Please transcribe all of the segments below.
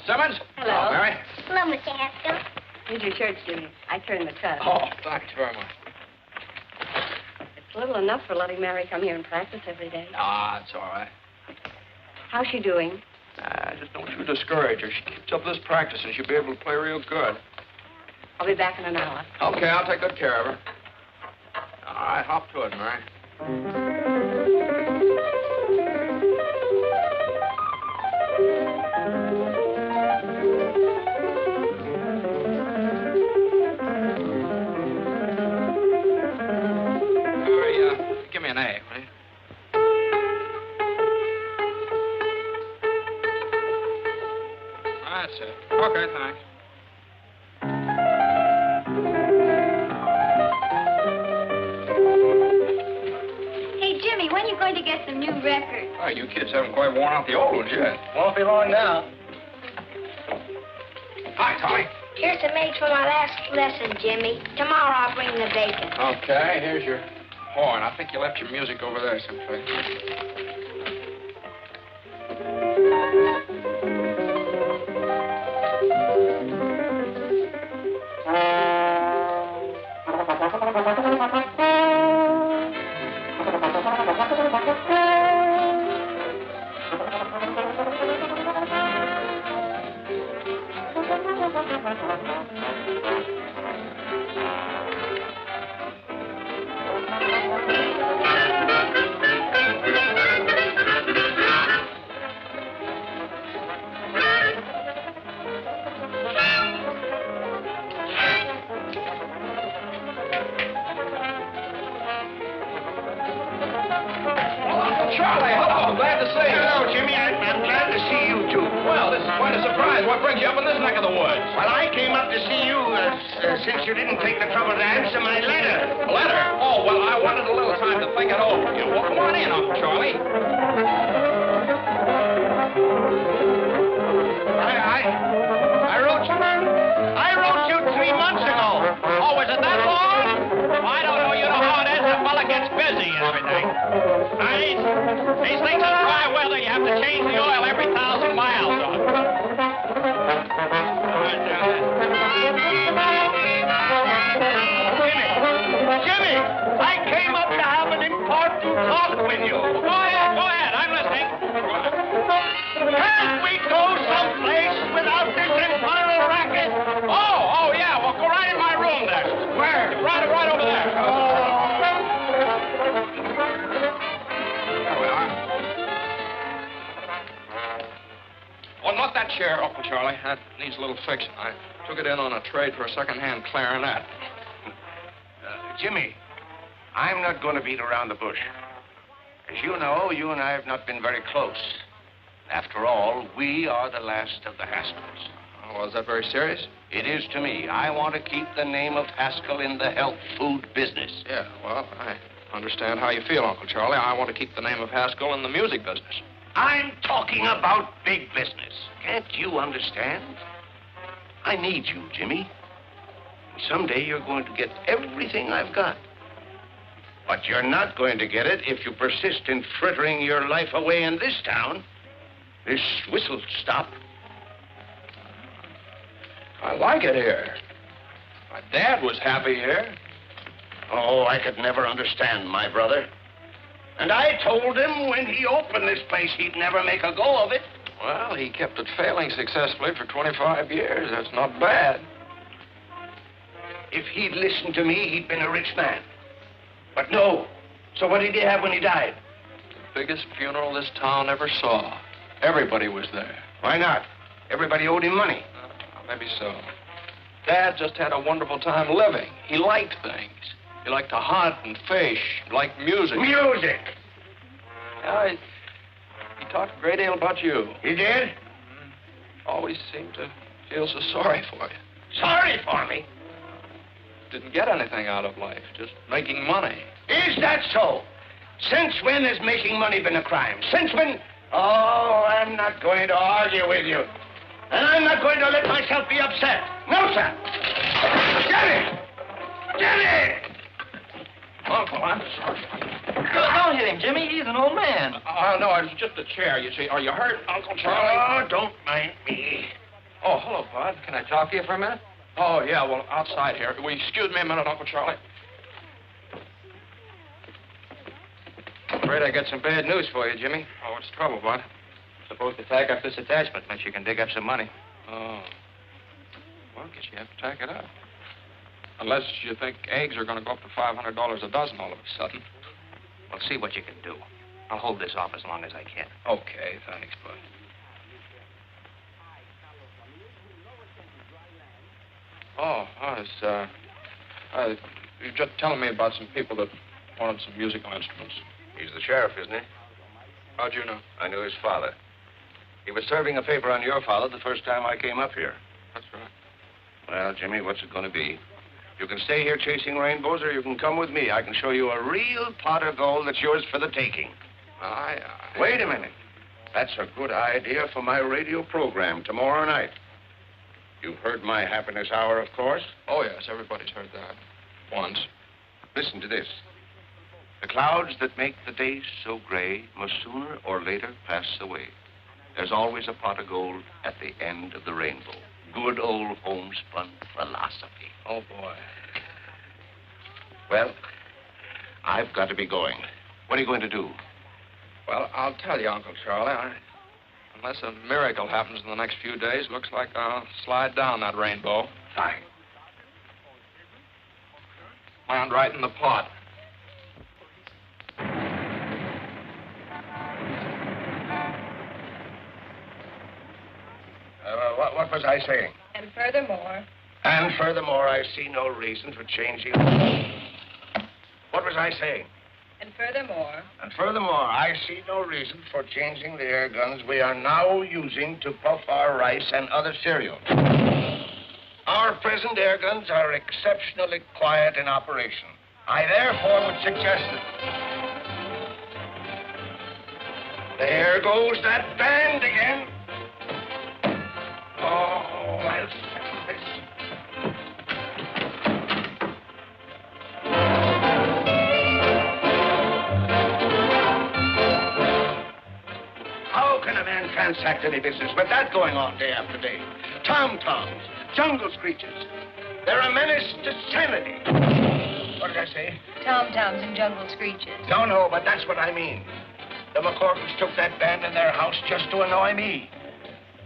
Simmons? Hello. Mary. Hello, Mr. Haskell. Here's your shirts, Jimmy. I turned the cut. Oh, thanks very much. It's little enough for letting Mary come here and practice every day. Ah, it's all right. How's she doing? Just don't you discourage her. She keeps up this practice and she'll be able to play real good. I'll be back in an hour. Okay, I'll take good care of her. All right, hop to it, Mary. Give me an A, will you? That's it. Okay, thanks. Hey, Jimmy, when are you going to get some new records? Oh, you kids haven't quite worn out the old ones yet. Won't be long now. Hi, Tommy. Here's some eggs for my last lesson, Jimmy. Tomorrow I'll bring the bacon. Okay, here's your horn. I think you left your music over there someplace. Charlie, hello. Glad to see you. Hello, Jimmy. I'm glad to see you, too. Well, this is quite a surprise. What brings you up in this neck of the woods? Well, I came up to see you since you didn't take the trouble to answer my letter. A letter? Oh, well, I wanted a little time to think it over. Well, come on in, Uncle Charlie. I wrote you 3 months ago. Oh, is it that long? Well, I don't know. You know how it is. A fella gets busy and everything. These things in dry weather, you have to change the oil every 1,000 miles. Jimmy, I came up to have an important talk with you. Go ahead. I'm listening. Can't we go someplace without this infernal racket? Oh, yeah. Well, go right in my room there. Where? Right over there. There we are. Oh, not that chair, Uncle Charlie. That needs a little fixing. I took it in on a trade for a second-hand clarinet. Jimmy, I'm not going to beat around the bush. As you know, you and I have not been very close. After all, we are the last of the Haskells. Oh, well, is that very serious? It is to me. I want to keep the name of Haskell in the health food business. Yeah, well, I understand how you feel, Uncle Charlie. I want to keep the name of Haskell in the music business. I'm talking about big business. Can't you understand? I need you, Jimmy. Someday you're going to get everything I've got. But you're not going to get it if you persist in frittering your life away in this town. This whistle stop. I like it here. My dad was happy here. Oh, I could never understand my brother. And I told him when he opened this place, he'd never make a go of it. Well, he kept it failing successfully for 25 years. That's not bad. If he'd listened to me, he'd been a rich man. But no. So what did he have when he died? The biggest funeral this town ever saw. Everybody was there. Why not? Everybody owed him money. Maybe so. Dad just had a wonderful time living. He liked things. He liked to hunt and fish. He liked music. Music! He talked a great deal about you. He did? Always seemed to feel so sorry for you. Sorry for me? Didn't get anything out of life, just making money. Is that so? Since when has making money been a crime? Since when? Oh, I'm not going to argue with you. And I'm not going to let myself be upset. No, sir. Jenny! Jenny! Uncle, I'm sorry. Don't hit him, Jimmy. He's an old man. No, it was just a chair, you see. Are you hurt, Uncle Charlie? Oh, don't mind me. Oh, hello, Bud. Can I talk to you for a minute? Oh, yeah, well, outside here. Will you excuse me a minute, Uncle Charlie? Afraid I got some bad news for you, Jimmy. Oh, what's the trouble, Bud? Supposed to tack up this attachment unless you can dig up some money. Oh. Well, I guess you have to tack it up. Unless you think eggs are going to go up to $500 a dozen all of a sudden. Well, see what you can do. I'll hold this off as long as I can. Okay, thanks, Bud. Oh, you were just telling me about some people that wanted some musical instruments. He's the sheriff, isn't he? How'd you know? I knew his father. He was serving a paper on your father the first time I came up here. That's right. Well, Jimmy, what's it going to be? You can stay here chasing rainbows, or you can come with me. I can show you a real pot of gold that's yours for the taking. Wait a minute. That's a good idea for my radio program tomorrow night. You've heard my happiness hour, of course. Oh, yes, everybody's heard that. Once. Listen to this. The clouds that make the days so gray must sooner or later pass away. There's always a pot of gold at the end of the rainbow. Good old homespun philosophy. Oh, boy. Well, I've got to be going. What are you going to do? Well, I'll tell you, Uncle Charlie. Unless a miracle happens in the next few days, looks like I'll slide down that rainbow. Fine. Land right in the pot. What was I saying? And furthermore... And furthermore, I see no reason for changing... What was I saying? And furthermore... And furthermore, I see no reason for changing the air guns we are now using to puff our rice and other cereal. Our present air guns are exceptionally quiet in operation. I therefore would suggest that... There goes that band again. Oh, I'll settle this. How can a man transact any business with that going on day after day? Tom-toms, jungle screeches. They're a menace to sanity. What did I say? Tom-toms and jungle screeches. No, but that's what I mean. The McCorkles took that band in their house just to annoy me.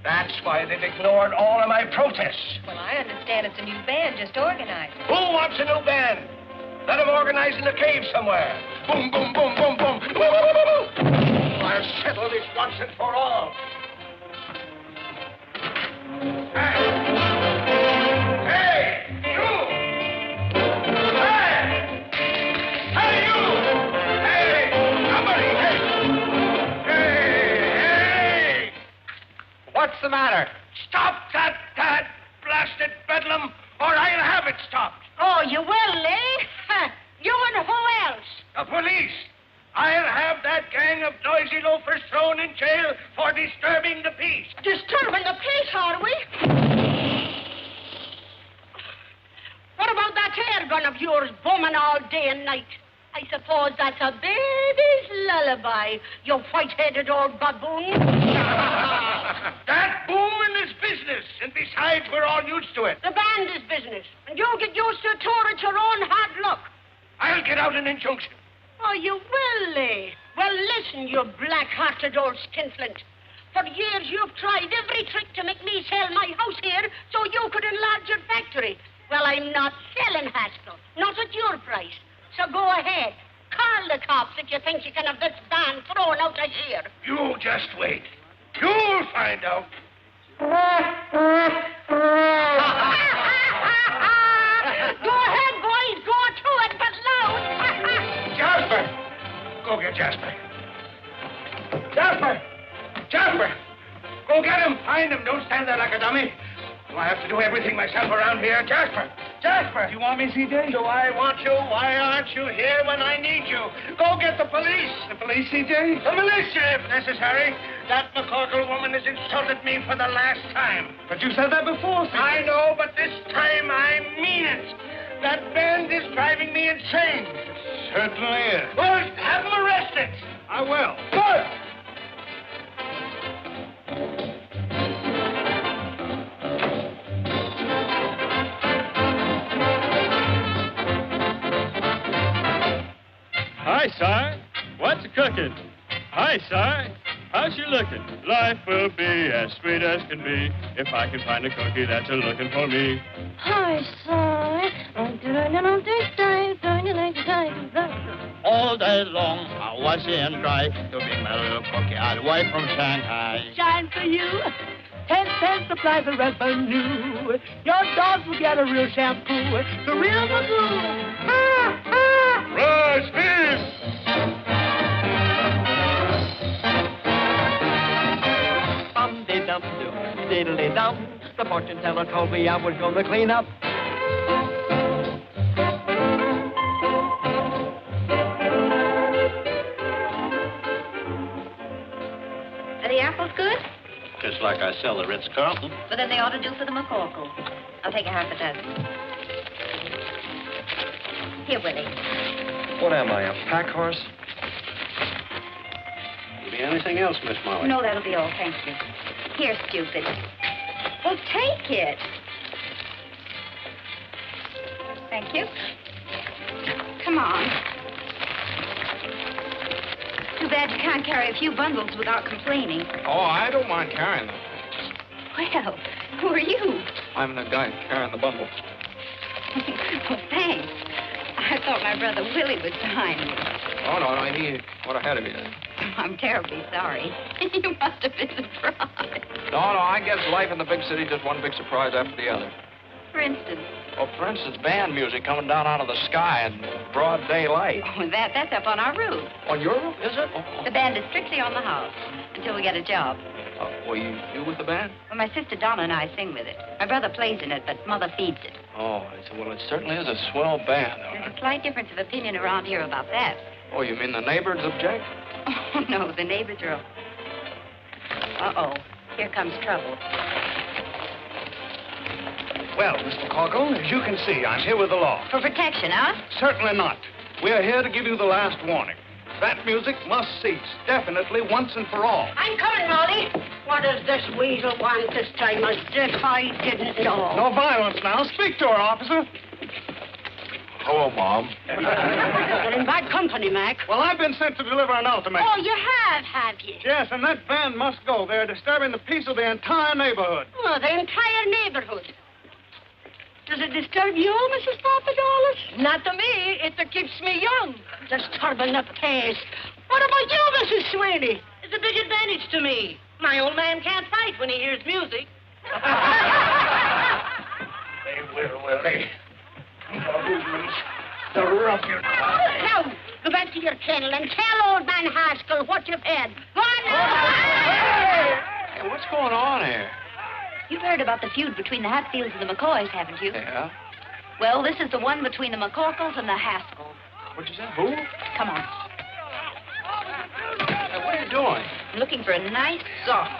That's why they've ignored all of my protests. Well, I understand it's a new band just organized. Who wants a new band? Let them organize in the cave somewhere. Boom, boom, boom, boom, boom. Woo, woo, woo, woo. I'll settle this once and for all. Hey, you! Hey, you! Hey, somebody! Hey! What's the matter? Stop that blasted bedlam, or I'll have it stopped. Oh, you will, eh? You and who else? The police. I'll have that gang of noisy loafers thrown in jail for disturbing the peace. Disturbing the peace, are we? What about that air gun of yours booming all day and night? I suppose that's a baby's lullaby, you white-headed old baboon. you get used to a tour at your own hard luck. I'll get out an injunction. Oh, you will, eh? Well, listen, you black-hearted old skinflint. For years, you've tried every trick to make me sell my house here so you could enlarge your factory. Well, I'm not selling Haskell. Not at your price. So go ahead. Call the cops if you think you can have this van thrown out of here. You just wait. You'll find out. Go ahead, boys. Go to it, but loud. Jasper! Go get Jasper. Jasper! Jasper! Go get him. Find him. Don't stand there like a dummy. Do I have to do everything myself around here? Jasper! Jasper! Do you want me, C.J.? Do I want you? Why aren't you here when I need you? Go get the police. The police, C.J.? The militia, if necessary. That McCorkle woman has insulted me for the last time. But you said that before, C.J. I know, but this time I mean it. That band is driving me insane. Certainly is. Well, have them arrested. I will. Good. Hi, Si. What's cooking? Hi, Si. How's you looking? Life will be as sweet as can be if I can find a cookie that's a-looking for me. Hi, Si. All day long, I wash and dry to be my little cookie all the way from Shanghai. Shine for you. 10 cents supply the revenue. Your dogs will get a real shampoo. The real Magoo. Rise, peace! Bum-de-dum-dum, diddly-dum. The fortune teller told me I was going to clean up. Are the apples good? Just like I sell the Ritz-Carlton. Well, then they ought to do for the McCorkle. I'll take a half a dozen. Here, Willie. What am I, a pack horse? Be anything else, Miss Molly? No, that'll be all, thank you. Here, stupid. Well, take it. Thank you. Come on. Too bad you can't carry a few bundles without complaining. Oh, I don't mind carrying them. Well, who are you? I'm the guy carrying the bundle. Well, thanks. I thought my brother Willie was behind me. Oh, no, he went ahead of me. I'm terribly sorry. You must have been surprised. No, I guess life in the big city just one big surprise after the other. For instance? Well, for instance, band music coming down out of the sky in broad daylight. Oh, that's up on our roof. On your roof, is it? Oh. The band is strictly on the house until we get a job. Well, you with the band? Well, my sister Donna and I sing with it. My brother plays in it, but Mother feeds it. Oh, well, it certainly is a swell band. There's a slight difference of opinion around here about that. Oh, you mean the neighbors object? Oh, no, the neighbors are... Uh-oh, here comes trouble. Well, Mr. McCorkle, as you can see, I'm here with the law. For protection, huh? Certainly not. We're here to give you the last warning. That music must cease, definitely, once and for all. I'm coming, Molly. What does this weasel want this time? As if I didn't know. No violence now. Speak to her, officer. Hello, Mom. You're in bad company, Mac. Well, I've been sent to deliver an ultimatum. Oh, you have you? Yes, and that band must go. They're disturbing the peace of the entire neighborhood. Oh, the entire neighborhood. Does it disturb you, Mrs. Papadolus? Not to me. It keeps me young. Disturbing the peace. What about you, Mrs. Sweeney? It's a big advantage to me. My old man can't fight when he hears music. They will, Willie. The ruffian. Now, go back to your kennel and tell old man Haskell what you've had. Go on now. Hey, what's going on here? You've heard about the feud between the Hatfields and the McCoys, haven't you? Yeah? Well, this is the one between the McCorkles and the Haskells. What'd you say? Who? Come on. Hey, what are you doing? I'm looking for a nice, soft.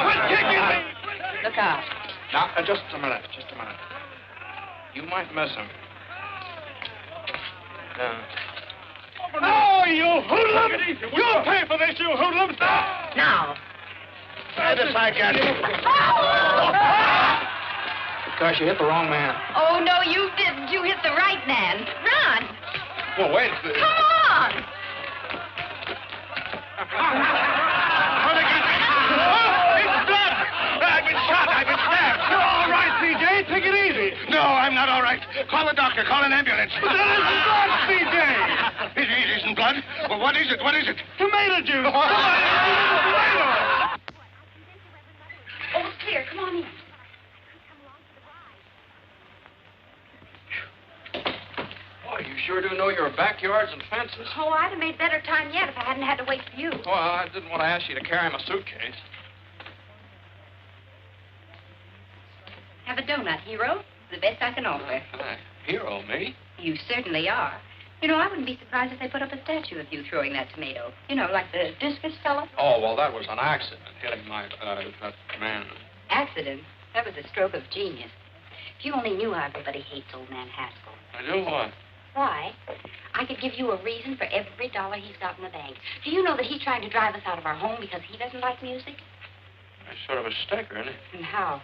Quit kicking me! Look out. Now, just a minute. You might miss him. Oh, you hoodlum! You'll pay for this, you hoodlum! Now. Try this, I got you. Gosh, you hit the wrong man. Oh, no, you didn't. You hit the right man. Run. Well, wait. Come on. It's blood! I've been shot. I've been stabbed. You're all right, C.J. Take it easy. No, I'm not all right. Call the doctor. Call an ambulance. But that isn't blood, C.J. It isn't blood? Well, what is it? What is it? Tomato juice. Oh, it's clear. Come on in. Boy, you sure do know your backyards and fences. Oh, I'd have made better time yet if I hadn't had to wait for you. Well, I didn't want to ask you to carry my suitcase. Have a donut, hero. The best I can offer. Hero, me? You certainly are. You know, I wouldn't be surprised if they put up a statue of you throwing that tomato. You know, like the discus fella. Oh, well, that was an accident, hitting my, that man. Accident? That was a stroke of genius. If you only knew how everybody hates old man Haskell. I do what? Why? I could give you a reason for every dollar he's got in the bank. Do you know that he's trying to drive us out of our home because he doesn't like music? That's sort of a sticker, isn't it? And how?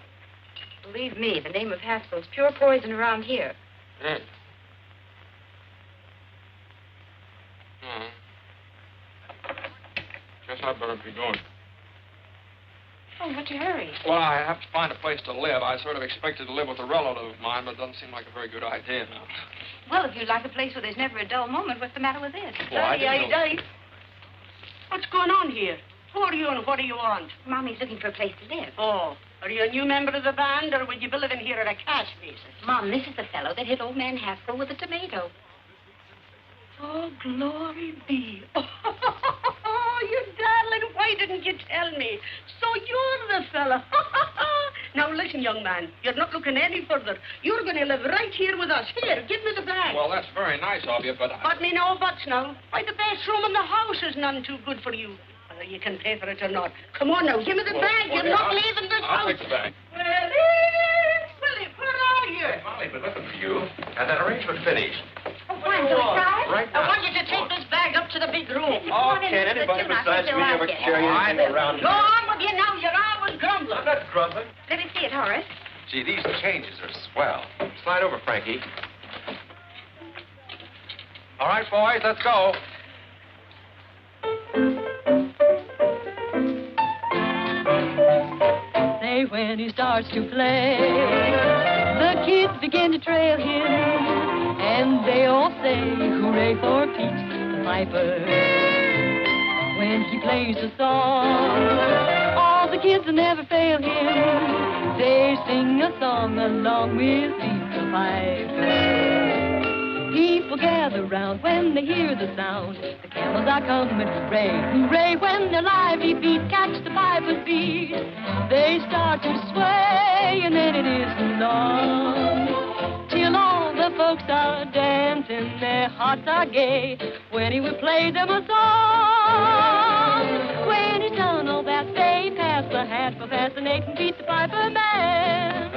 Believe me, the name of Haskell's pure poison around here. Yeah. Guess I'd better be going. Oh, what's your hurry? Well, I have to find a place to live. I sort of expected to live with a relative of mine, but it doesn't seem like a very good idea now. Well, if you'd like a place where there's never a dull moment, what's the matter with this? Well, I didn't know... What's going on here? Who are you and what do you want? Mommy's looking for a place to live. Oh, are you a new member of the band, or will you be living here at a cash basis? Mom, this is the fellow that hit old man Haskell with a tomato. Oh, glory be. Oh, you darling, why didn't you tell me? So you're the fella. Now, listen, young man, you're not looking any further. You're going to live right here with us. Here, give me the bag. Well, that's very nice of you, but... But me no buts now. Why, the best room in the house is none too good for you. Whether you can pay for it or not. Come on now, give me the bag. You're not leaving this I'll house. take the bag. Willie, where are you? Hey, Molly, been looking for you. And that arrangement finished. Why, do we try? Right I want you to take this bag up to the big room. Oh, can't anybody besides me ever carry anything around? Go on with you now. You're always grumbling. I'm not grumbling. Let me see it, Horace. Gee, these changes are swell. Slide over, Frankie. All right, boys, let's go. Say, when he starts to play, the kids begin to trail him, and they all say, hooray for Pete the Piper. When he plays a song, all the kids never fail him. They sing a song along with Pete the Piper. People gather round when they hear the sound. The camels are coming, hooray, hooray. When their lively feet catch the piper's beat, they start to sway, and then it isn't long till all the folks are dancing, their hearts are gay, when he would play them a song. When he's done all that, they pass the hat for fascinating Pete the Piper Man.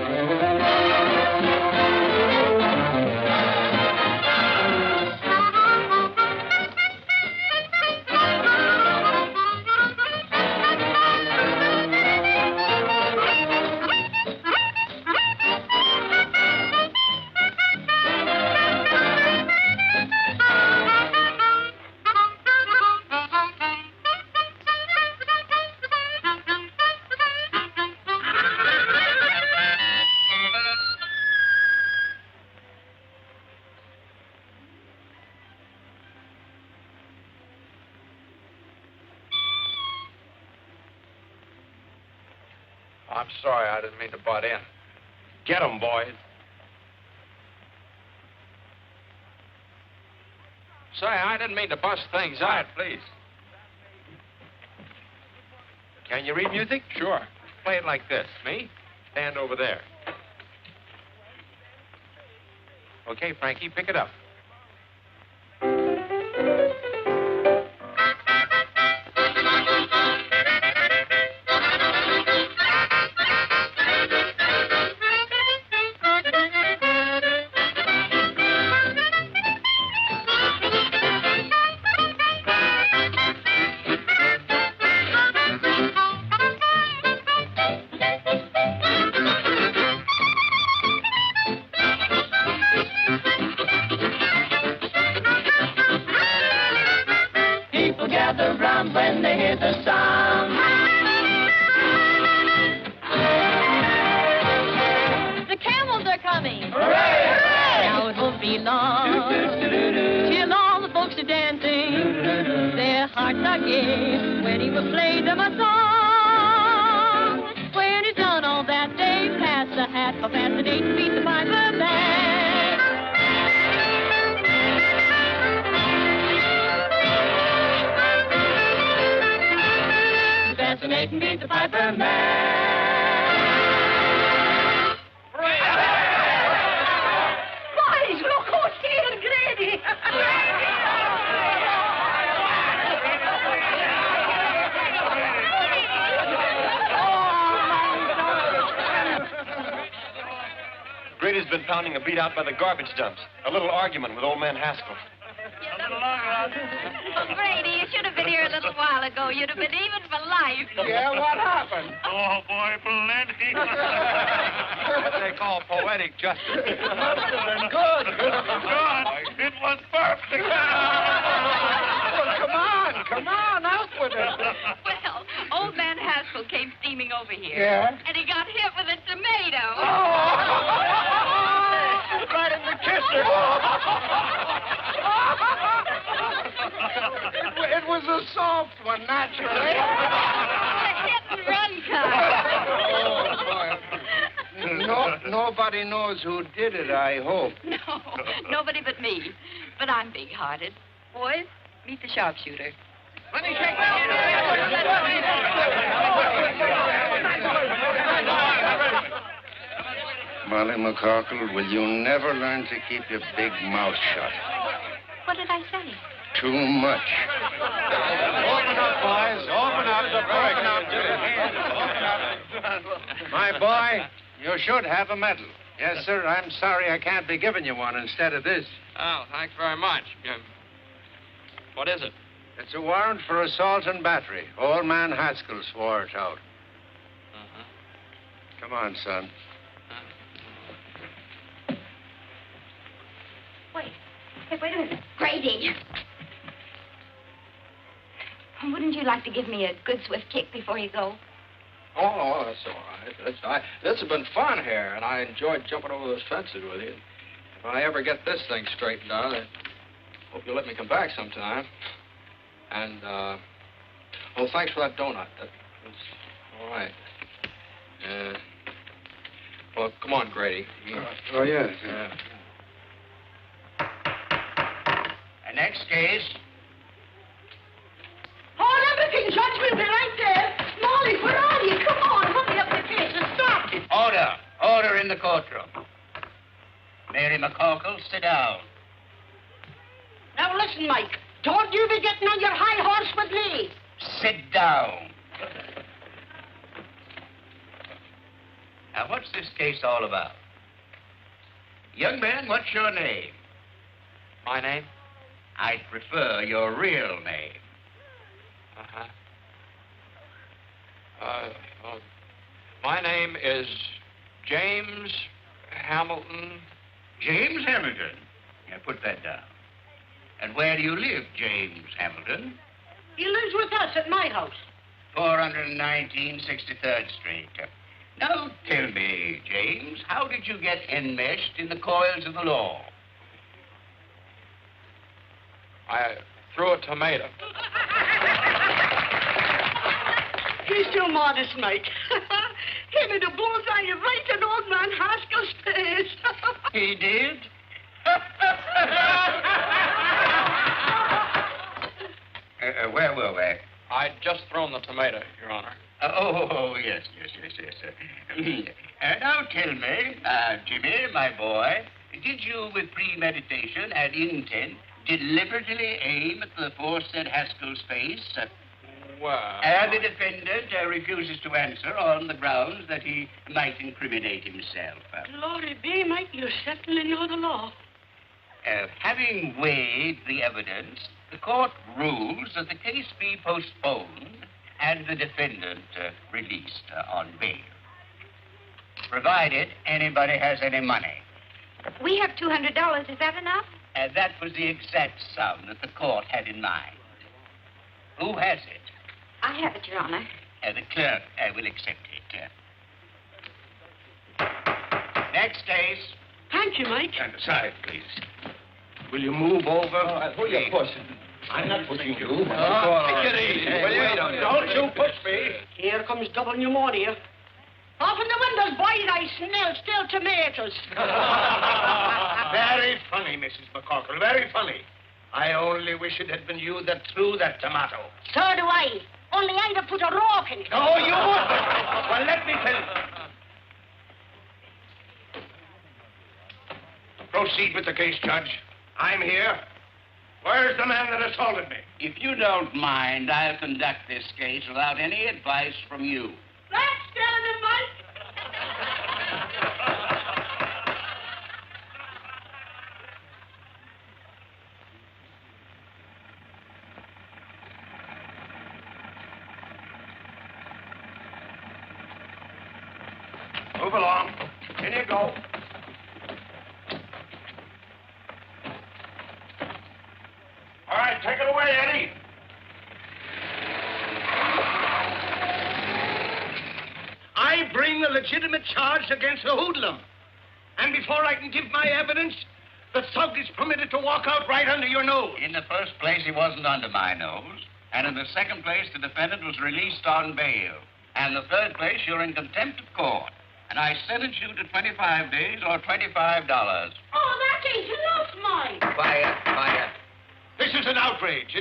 I'm sorry, I didn't mean to butt in. Get 'em, boys. Say, I didn't mean to bust things out. Please. Can you read music? Sure. Play it like this. Me? Stand over there. Okay, Frankie, pick it up. come when they hear the sound. The camels are coming. Hooray! Hooray! Now it won't be long till all the folks are dancing. Their hearts are gay when he will play them a song. When he's done all that, they pass the hat for past the 8 to beat the piper back. Fascinating, beat the piper man. Boys, look who's here, Grady. Grady's been pounding a beat out by the garbage dumps. A little argument with old man Haskell. Oh, Grady, you should have been here a little while ago. You'd have been even for life. Yeah, what happened? Oh, boy, plenty. What they call poetic justice. Must have been good. God, it was perfect. Well, come on, out with it. Well, old man Haskell came steaming over here. Yeah? And he got hit with a tomato. Right in the kisser. It was a soft one, naturally. A hit-and-run kind. Nobody knows who did it, I hope. No, nobody but me. But I'm big-hearted. Boys, meet the sharpshooter. Let me shake my Molly McCorkle, will you never learn to keep your big mouth shut? What did I say? Too much. Open up, boys. Open up. My boy, you should have a medal. Yes, sir. I'm sorry I can't be giving you one instead of this. Oh, thanks very much. What is it? It's a warrant for assault and battery. Old man Haskell swore it out. Come on, son. Wait a minute. Grady. Wouldn't you like to give me a good swift kick before you go? Oh, that's all right. This has been fun here, and I enjoyed jumping over those fences with you. If I ever get this thing straightened out, I hope you'll let me come back sometime. And, well, thanks for that donut. That was all right. Well, come on, Grady. Oh, yes. Yeah. The next case. Hold everything, Judge. We'll be right there. Molly, where are you? Come on, hurry up the case and start it. Order. Order in the courtroom. Mary McCorkle, sit down. Now listen, Mike. Don't you be getting on your high horse with me. Sit down. Now, what's this case all about? Young man, what's your name? My name? I'd prefer your real name. My name is James Hamilton. James Hamilton. Yeah, put that down. And where do you live, James Hamilton? He lives with us at my house. 419 63rd Street. Now, tell me, James, how did you get enmeshed in the coils of the law? I threw a tomato. He's too modest, Mike. Hit me the bullseye right in old man Haskell's face. He did? Where were we? I'd just thrown the tomato, Your Honor. Yes. Now tell me, Jimmy, my boy, did you, with premeditation and intent, deliberately aim at the aforesaid Haskell's face? Well... And the defendant refuses to answer on the grounds that he might incriminate himself. Glory be, Mike, you certainly know the law. Having weighed the evidence, the court rules that the case be postponed and the defendant released on bail, provided anybody has any money. We have $200. Is that enough? That was the exact sum that the court had in mind. Who has it? I have it, Your Honor. The clerk will accept it. Next case. Thank you, Mike. Stand aside, please. Will you move over? Who you pushing? I'm not pushing you. Take it easy. Wait a minute. Don't you push me. Here comes double pneumonia. Open the windows wide, I smell stale tomatoes. Very funny, Mrs. McCorkle, very funny. I only wish it had been you that threw that tomato. So do I. Only I'd have put a rock in it. No, you wouldn't. Well, let me tell you. Proceed with the case, Judge. I'm here. Where's the man that assaulted me? If you don't mind, I'll conduct this case without any advice from you. That's telling him, Mike. Move along. In you go. All right, take it away, Eddie. I bring a legitimate charge against the hoodlum. And before I can give my evidence, the thug is permitted to walk out right under your nose. In the first place, he wasn't under my nose. And in the second place, the defendant was released on bail. And in the third place, you're in contempt of court. And I sentence you to 25 days or $25. Oh, that ain't enough, Mike. Quiet. This is an outrage.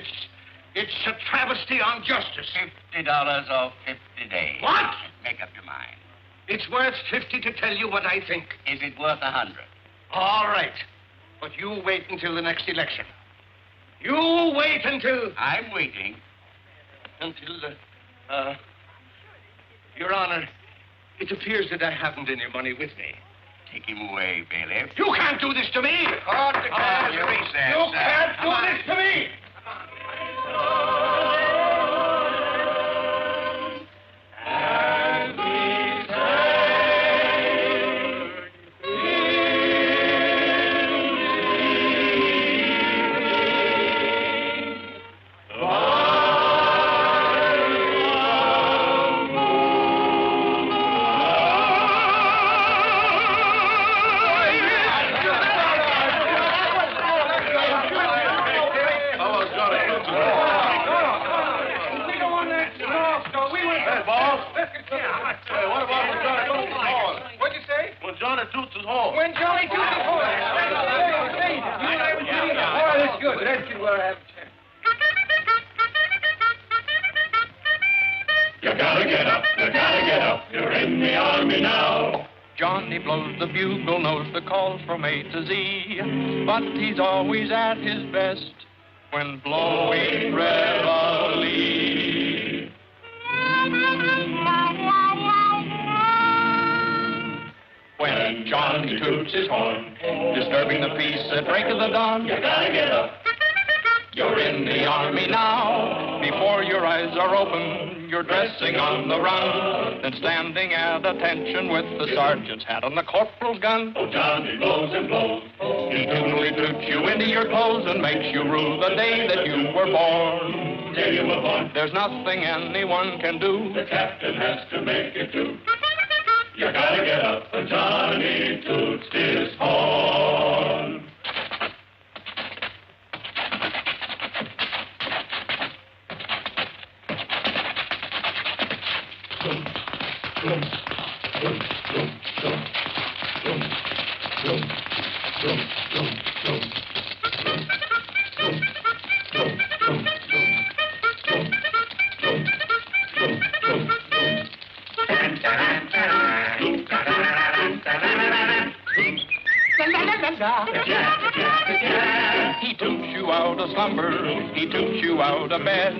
It's a travesty on justice. $50 or 50 days. What? Make up your mind. It's worth 50 to tell you what I think. Is it worth 100? All right. But you wait until the next election. You wait until... I'm waiting. Until, Your Honor, it appears that I haven't any money with me. Take him away, bailiff. You can't do this to me! Court declares a recess. You can't do this to me! The bugle knows the calls from A to Z, but he's always at his best when blowing reveille. When Johnny toots his horn, disturbing the peace at break of the dawn, you gotta get up. You're in the army now. Before your eyes are open, you're dressing on the run, then standing at attention with the sergeant's hat on the corporal's gun. Oh, Johnny blows and blows. He tunely toots you into your clothes and makes you rue the day that you were born. Day you were born. There's nothing anyone can do. The captain has to make it too. You gotta get up, and Johnny toots his horn. He toots you out of slumber, he toots you out of bed,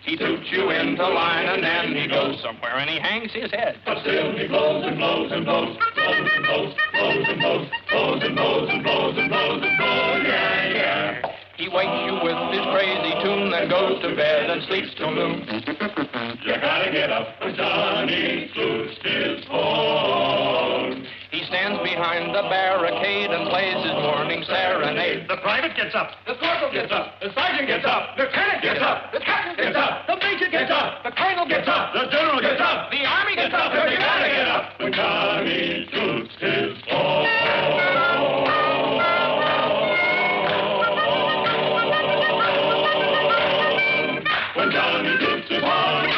he toots you into line, and then he goes somewhere and he hangs his head. But still he blows and blows and blows, blows and blows, blows and blows, blows and blows and blows and blows and blows, yeah, yeah. He wakes you with his crazy tune, then goes to bed and sleeps till noon. You gotta get up when Johnny toots his horn. He stands behind the barricade and plays his morning serenade. The private gets up. The corporal gets up. The sergeant gets up. The lieutenant gets up. The captain gets up. The major gets up. The colonel gets up. The general gets up. The army gets up. You gotta get up. When Johnny toots his horn. When Johnny toots his horn.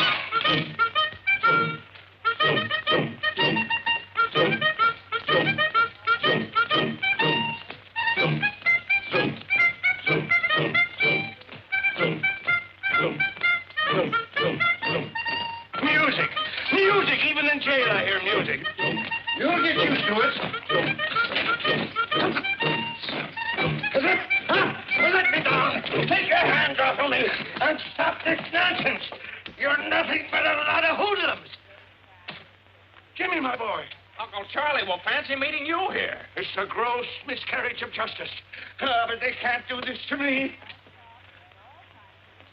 Music! Music! Even in jail I hear music. You'll get used to it. Let me down. Take your hands off of me and stop this nonsense. You're nothing but a lot of hoodlums. Jimmy, my boy. Uncle Charlie will fancy meeting you here. It's a gross miscarriage of justice. But they can't do this to me.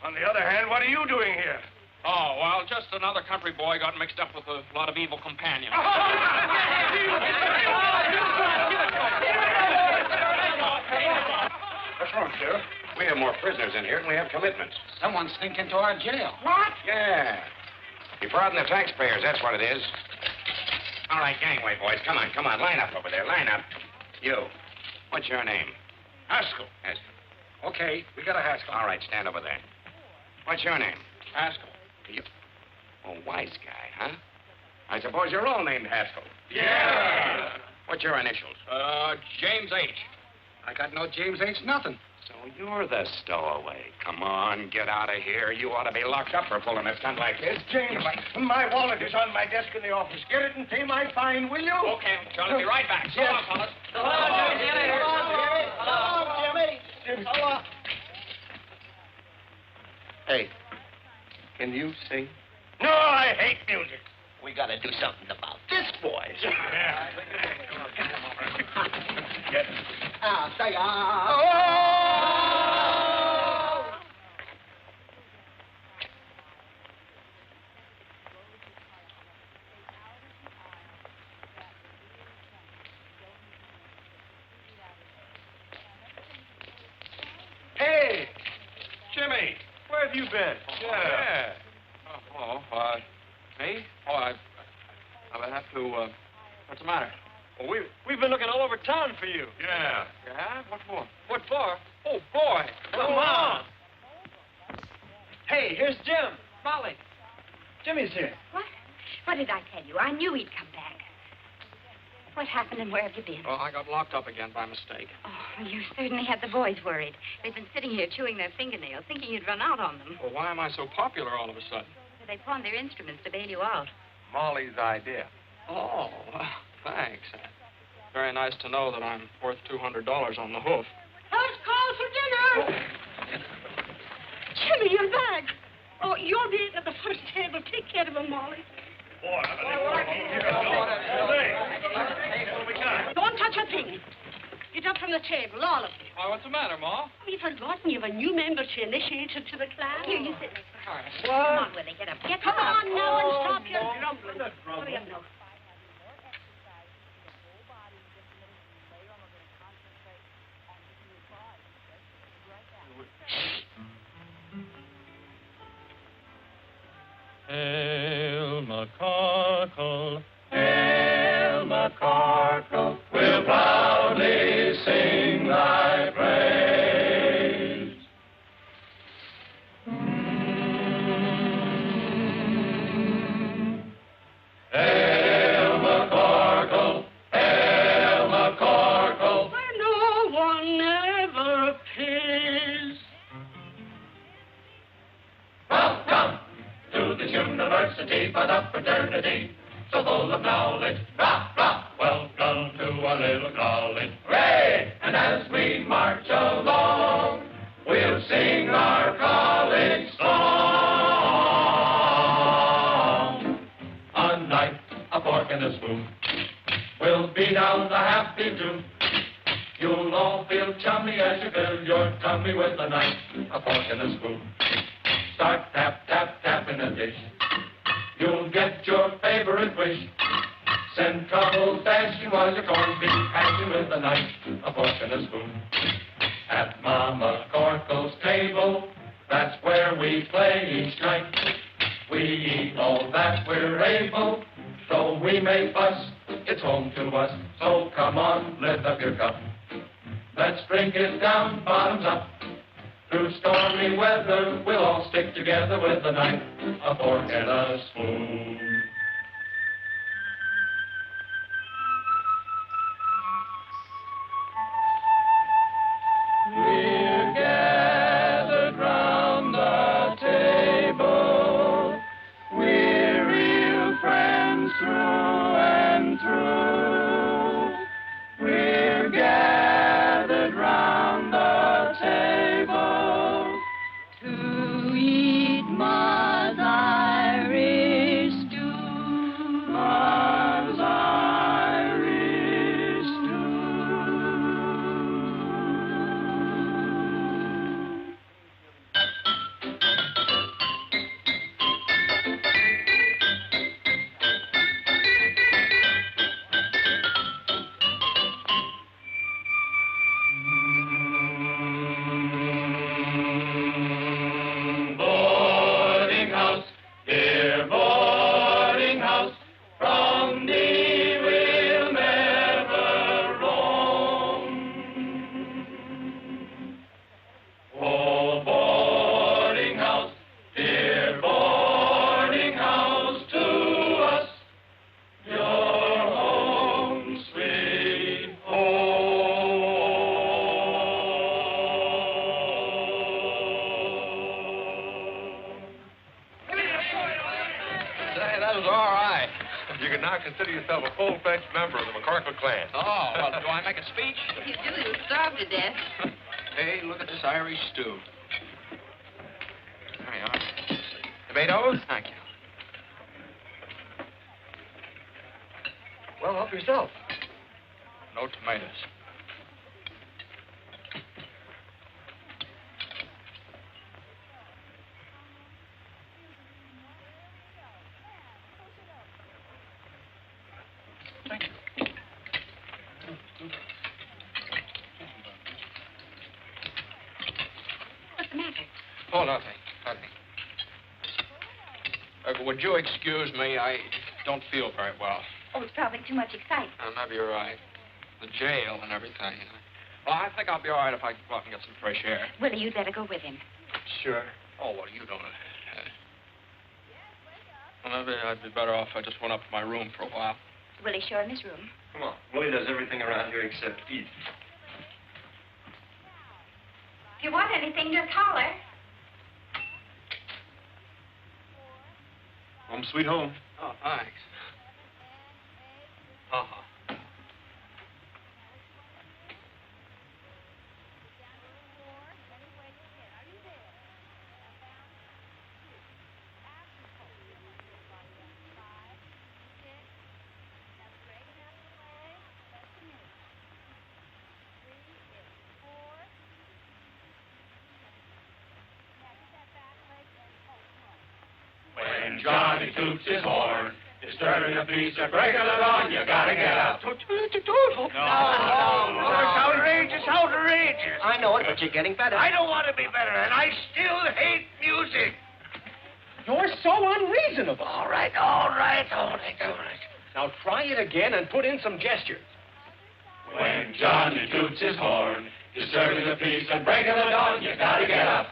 On the other hand, what are you doing here? Oh, well, just another country boy got mixed up with a lot of evil companions. What's wrong, Sheriff? We have more prisoners in here and we have commitments. Someone sneaked into our jail. What? Yeah. Defrauding the taxpayers, that's what it is. All right, gangway, boys. Come on, come on. Line up over there. Line up. You. What's your name? Haskell. Haskell. Okay, we got a Haskell. All right, stand over there. What's your name? Haskell. You... Oh, wise guy, huh? I suppose you're all named Haskell. Yeah. What's your initials? James H. I got no James H. nothing. So you're the stowaway. Come on, get out of here. You ought to be locked up for pulling a stunt like this. James, my wallet is on my desk in the office. Get it and pay my fine, will you? Okay, Charlie, be right back. So long, fellas. So long, Jimmy. Jimmy. Hey, can you sing? No, I hate music. We got to do something about this, boys. Yeah. Get it. Say, Hey, Jimmy, where have you been? Yeah. Me? Oh, I have to, what's the matter? Well, we've been looking all over town for you. Yeah. Yeah? What for? What for? Oh, boy. Come on. Hey, here's Jim. Molly. Jimmy's here. What? What did I tell you? I knew he'd come back. What happened and where have you been? Well, I got locked up again by mistake. Oh, you certainly had the boys worried. They've been sitting here chewing their fingernails, thinking you'd run out on them. Well, why am I so popular all of a sudden? They pawned their instruments to bail you out. Molly's idea. Oh, thanks. Very nice to know that I'm worth $200 on the hoof. First call for dinner. Jimmy, you're back. Oh, you'll be eating at the first table. Take care of him, Molly. Don't touch a thing. Get up from the table, all of you. Why, what's the matter, Ma? We've forgotten you have a new member to initiate you to the class. Here, you sit. What? Come on, Willie, get up. Get Come up. on now and stop your grumbling. Hurry up now. Hail, McCorkle. Hail, McCorkle, we'll proudly sing thy praise. Hail, McCorkle, hail, McCorkle, Where no one ever pays. welcome to this university for the fraternity, so full of knowledge. Rah, rah, welcome to our little college. Hooray! And as we march along, we'll sing our college song. A knife, a fork, and a spoon. We'll beat out the happy Jew. You'll all feel chummy as you fill your tummy with a knife, a fork, and a spoon. Start tap, tap, tap in a dish. You'll get your favorite wish. Send trouble dashing while your corned beef hatching with a knife, a fork, and a spoon. At Mama McCorkle's table, that's where we play each night. We eat all that we're able, though we may fuss, it's home to us. So come on, lift up your cup. Let's drink it down, bottoms up. Through stormy weather, we'll all stick together with a knife, a fork, and a spoon. We're gathered round the table. We're real friends through and through. We're gathered round the table to eat Ma's Irish stew. Ma's Irish Boarding house, dear boarding house, from thee we'll never roam. Oh, boarding house, dear boarding house, to us your home, sweet Say, that was all right. You can now consider yourself a full-fledged member of the McCorkle clan. Oh, well, do I make a speech? If you do, you'll starve to death. Hey, look at this Irish stew. There you are. Tomatoes? Thank you. Well, help yourself. No tomatoes. Thank you. What's the matter? Oh, nothing. Would you excuse me? I don't feel very well. Oh, it's probably too much excitement. Maybe you're right. The jail and everything. Well, I think I'll be all right if I go out and get some fresh air. Willie, you'd better go with him. Sure. Oh, well, you don't. Well, maybe I'd be better off if I just went up to my room for a while. Willie's sure in his room. Come on. Willie does everything around here except eat. If you want anything, just holler. Home sweet home. Oh, thanks. Uh-huh. When Johnny toots his horn, disturbing the peace or breaking the dawn, you gotta get up. No. It's outrageous, outrageous. I know it, but you're getting better. I don't want to be better, and I still hate music. You're so unreasonable. All right. Now try it again and put in some gestures. When Johnny toots his horn, disturbing the peace and breaking the dawn, you gotta get up.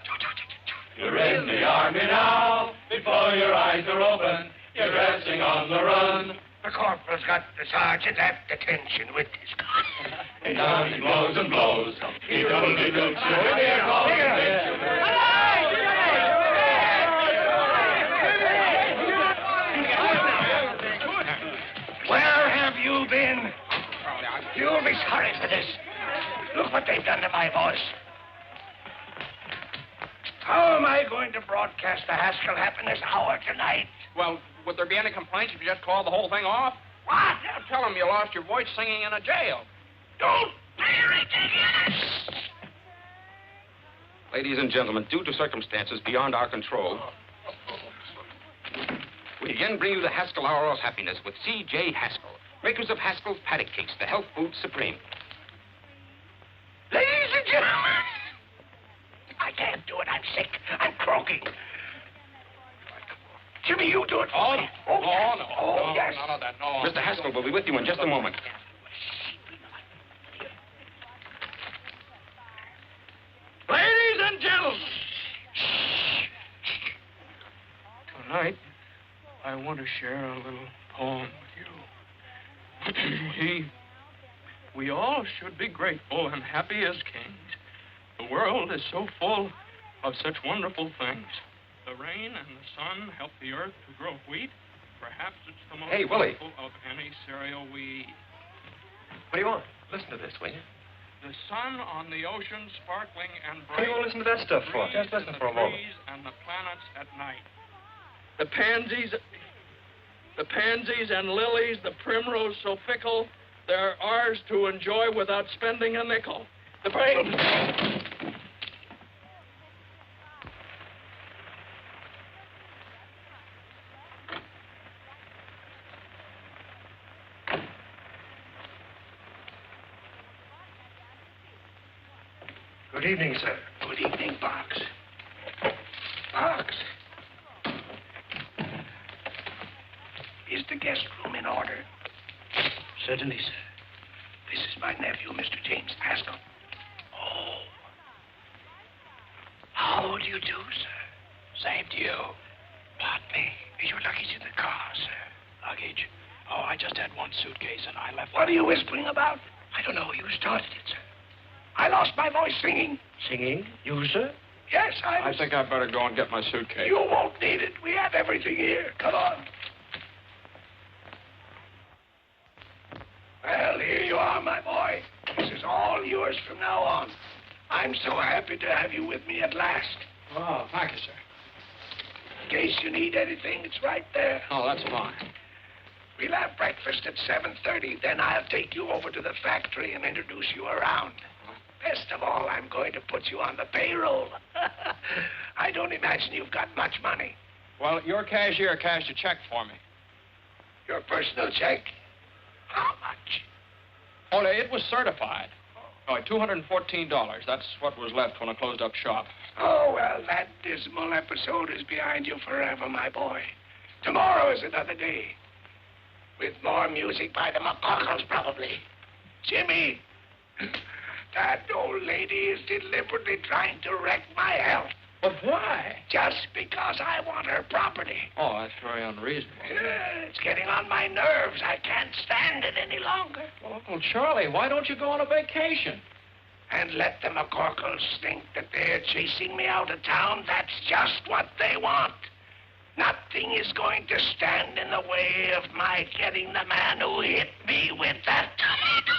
You're in the army now, before your eyes are open, you're dressing on the run. The corporal's got the sergeant at detention with his gun. And down he blows and blows. He double-dee doots you with the air ball. Where have you been? You'll be sorry for this. Look what they've done to my voice. How am I going to broadcast the Haskell Happiness Hour tonight? Well, would there be any complaints if you just called the whole thing off? What? Now tell them you lost your voice singing in a jail. Don't be ridiculous. Ladies and gentlemen, due to circumstances beyond our control, we again bring you the Haskell Hour of Happiness with C.J. Haskell, Makers of Haskell's Paddock Cakes, the health food supreme. Ladies and gentlemen, I can't do it. I'm sick. I'm croaking. Jimmy, you do it for me. Yes. None of that, no. Mr. Haskell will be with you in just a moment. Ladies and gentlemen. Tonight, I want to share a little poem with you. We all should be grateful and happy as kings. The world is so full of such wonderful things. The rain and the sun help the earth to grow wheat. Perhaps it's the most Hey, Willie. wonderful of any cereal we eat. What do you want? Listen to this, will you? The sun on the ocean sparkling and bright. What do you want to listen to that stuff for? Trees Just listen and for a the moment. trees and the planets at night. The pansies and lilies, the primrose so fickle, they're ours to enjoy without spending a nickel. The Good evening, sir. Good evening, Backus. Backus. Is the guest room in order? Certainly, sir. This is my nephew, Mr. James Haskell. Oh. How do you do, sir? Same to you. Pardon me. Is your luggage in the car, sir? Luggage? Oh, I just had one suitcase and I left. What are you whispering about? I don't know. You started it, sir. I lost my voice singing. Singing? You, sir? Yes, I think I'd better go and get my suitcase. You won't need it. We have everything here. Come on. Well, here you are, my boy. This is all yours from now on. I'm so happy to have you with me at last. Oh, thank you, sir. In case you need anything, it's right there. Oh, that's fine. We'll have breakfast at 7:30. Then I'll take you over to the factory and introduce you around. Best of all, I'm going to put you on the payroll. I don't imagine you've got much money. Well, your cashier cashed a check for me. Your personal check? How much? Oh, it was certified. Oh, $214. That's what was left when I closed up shop. Oh, well, that dismal episode is behind you forever, my boy. Tomorrow is another day. With more music by the McCorkles, probably. Jimmy, that old lady is deliberately trying to wreck my health. But why? Just because I want her property. Oh, that's very unreasonable. Yeah, it's getting on my nerves. I can't stand it any longer. Well, Uncle Charlie, why don't you go on a vacation? And let the McCorkles think that they're chasing me out of town. That's just what they want. Nothing is going to stand in the way of my getting the man who hit me with that tomato.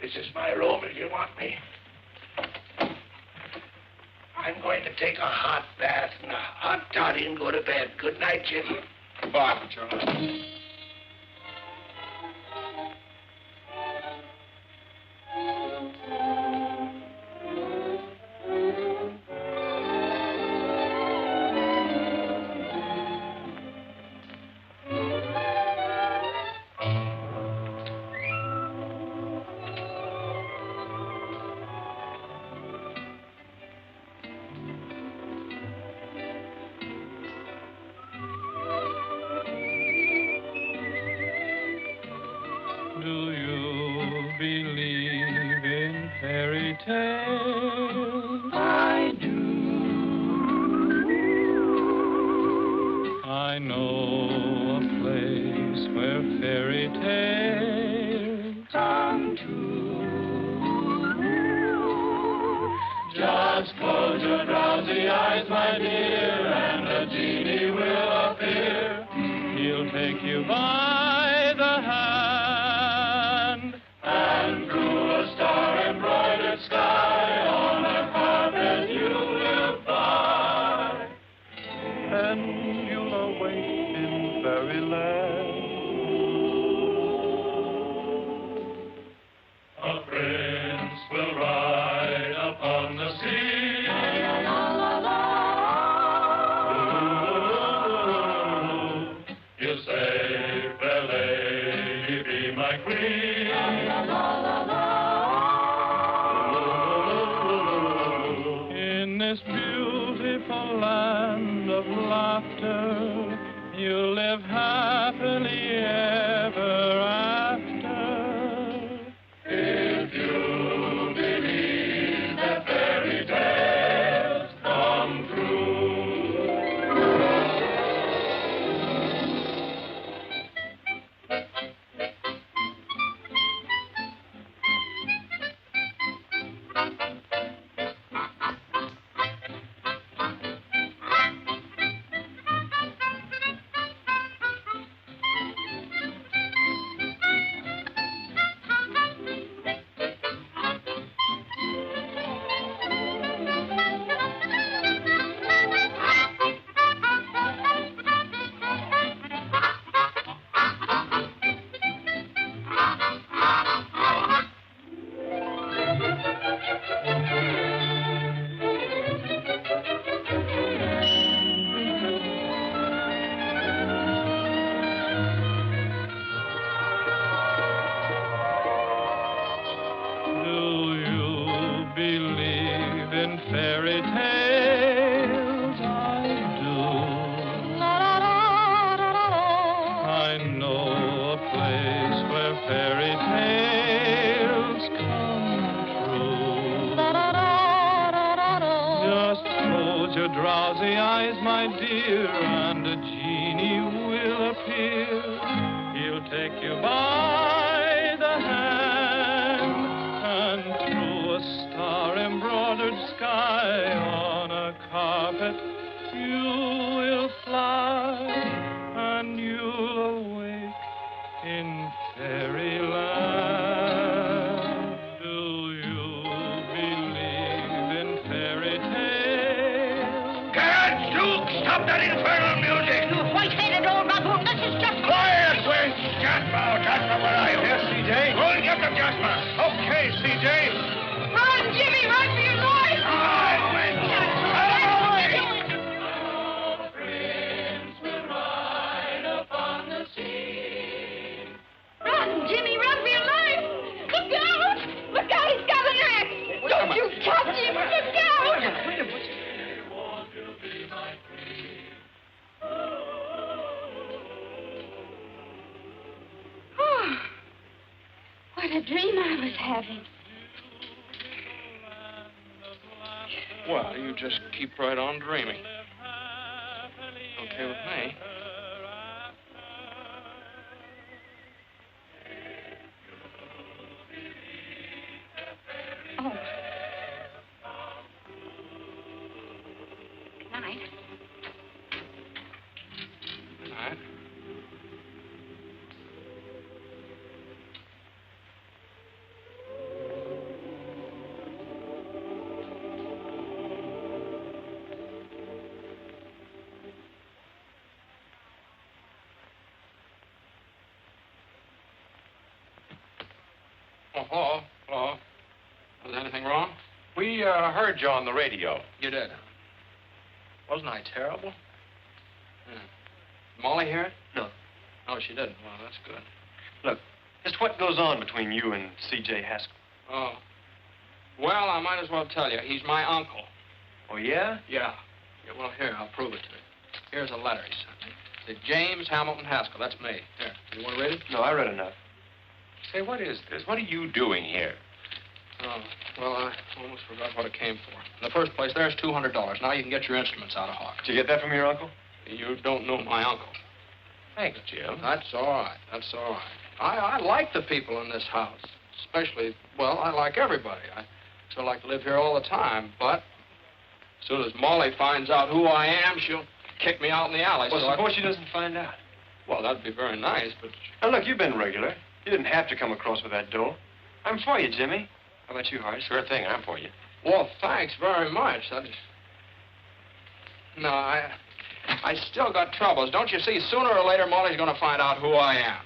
This is my room if you want me. I'm going to take a hot bath and a hot toddy and go to bed. Good night, Jim. Goodbye, Uncle Charlie. I do. I know a place where fairy tales come true. Just close your drowsy eyes, my dear, and a genie will appear. He'll take you by the hand and through a star-embroidered sky on a carpet you will fly. And you'll awake in fairyland. A prince will ride upon the sea. La, la, la, la. beautiful land of laughter. You'll live happily ever after. If you believe that fairy tales come true. What a dream I was having. Well, you just keep right on dreaming. Okay with me. Oh. Good night. Good night. Hello. Hello. Was anything wrong? We heard you on the radio. You did? Wasn't I terrible? Molly hear it? No. Oh, she didn't. Well, that's good. Look, just what goes on between you and C.J. Haskell? Oh. Well, I might as well tell you. He's my uncle. Oh, yeah? Yeah. Well, here, I'll prove it to you. Here's a letter he sent me. It's James Hamilton Haskell. That's me. Here. You want to read it? No, I read enough. Say, what is this? What are you doing here? Oh, well, I almost forgot what it came for. In the first place, there's $200. Now you can get your instruments out of Hawk. Did you get that from your uncle? You don't know my uncle. Thanks, Jim. That's all right. That's all right. I like the people in this house. Especially, well, I like everybody. I still like to live here all the time. But as soon as Molly finds out who I am, she'll kick me out in the alley. Well, so suppose she doesn't find out. Well, that'd be very nice, but... Now, look, you've been regular. You didn't have to come across with that dough. I'm for you, Jimmy. How about you, Horace? Sure thing, I'm for you. Well, thanks very much. No, I still got troubles. Don't you see, sooner or later, Molly's going to find out who I am.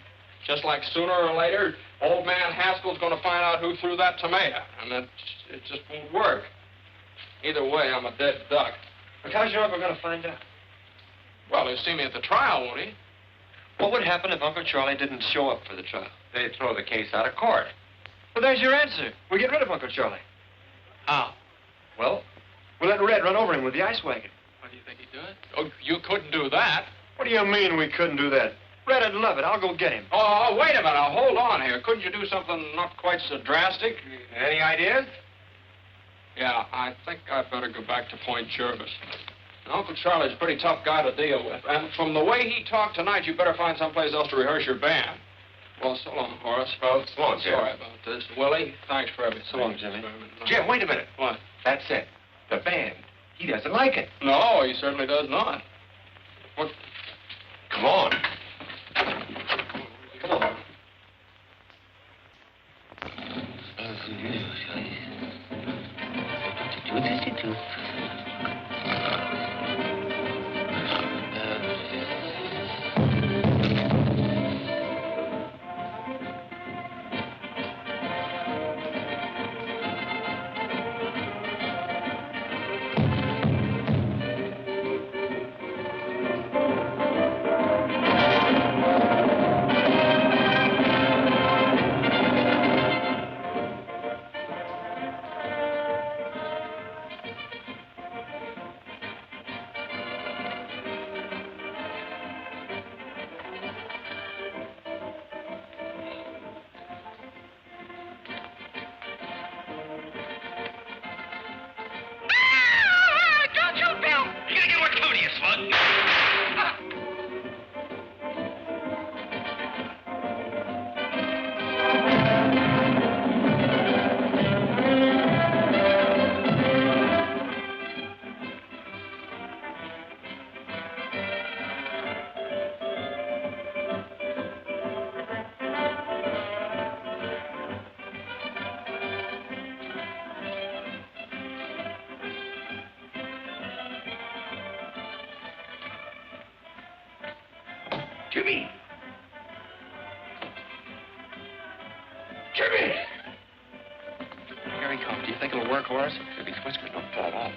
Just like sooner or later, old man Haskell's going to find out who threw that tomato. And it just won't work. Either way, I'm a dead duck. But how's your uncle going to find out? Well, he'll see me at the trial, won't he? What would happen if Uncle Charlie didn't show up for the trial? They'd throw the case out of court. Well, there's your answer. We get rid of Uncle Charlie. How? Well, We let Red run over him with the ice wagon. What do you think he'd do it? Oh, you couldn't do that. What do you mean we couldn't do that? Red'd love it. I'll go get him. Oh, wait a minute. Now, hold on here. Couldn't you do something not quite so drastic? Any ideas? Yeah, I think I'd better go back to Point Jervis. Uncle Charlie's a pretty tough guy to deal with. And from the way he talked tonight, you better find someplace else to rehearse your band. Well, so long, Horace. Well, so long, Jim. Sorry about this. Willie, thanks for everything. So long, Jimmy. Jim, wait a minute. What? That's it. The band. He doesn't like it. No, he certainly does not. What? Come on. Come on. Jimmy! Jimmy! Here he comes. Do you think it'll work, Horace? If his whiskers don't fall off.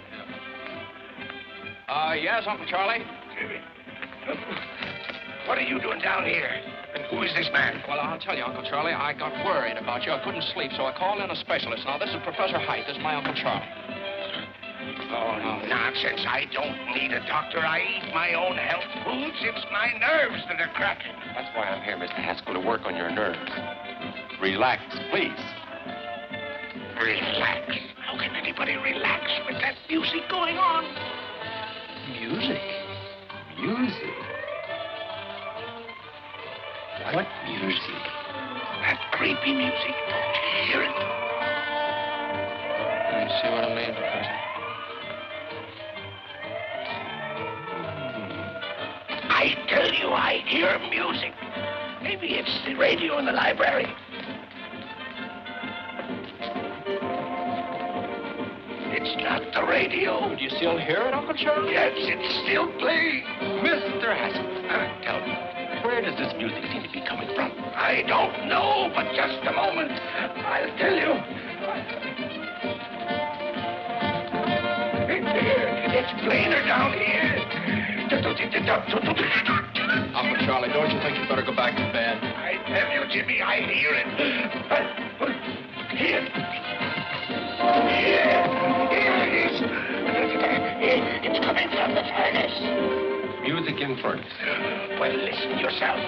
Yes, Uncle Charlie? Jimmy. What are you doing down here? And who is this man? Well, I'll tell you, Uncle Charlie, I got worried about you. I couldn't sleep, so I called in a specialist. Now, this is Professor Heidt. This is my Uncle Charlie. Oh, nonsense. I don't need a doctor. I eat my own health foods. It's my nerves that are cracking. That's why I'm here, Mr. Haskell, to work on your nerves. Relax, please. Relax? How can anybody relax with that music going on? Music? Music? What music? That creepy music. Don't you hear it? You see what I mean, Professor? I tell you, I hear music. Maybe it's the radio in the library. It's not the radio. Do you still hear it, Uncle Charlie? Yes, it's still playing. Mr. Haskell, tell me, where does this music seem to be coming from? I don't know, but just a moment. I'll tell you. It's plainer down here. Uncle Charlie, don't you think you'd better go back to bed? I tell you, Jimmy, I hear it. Here. Here it is. It's coming from the furnace. Music in furnace. Well, listen yourself.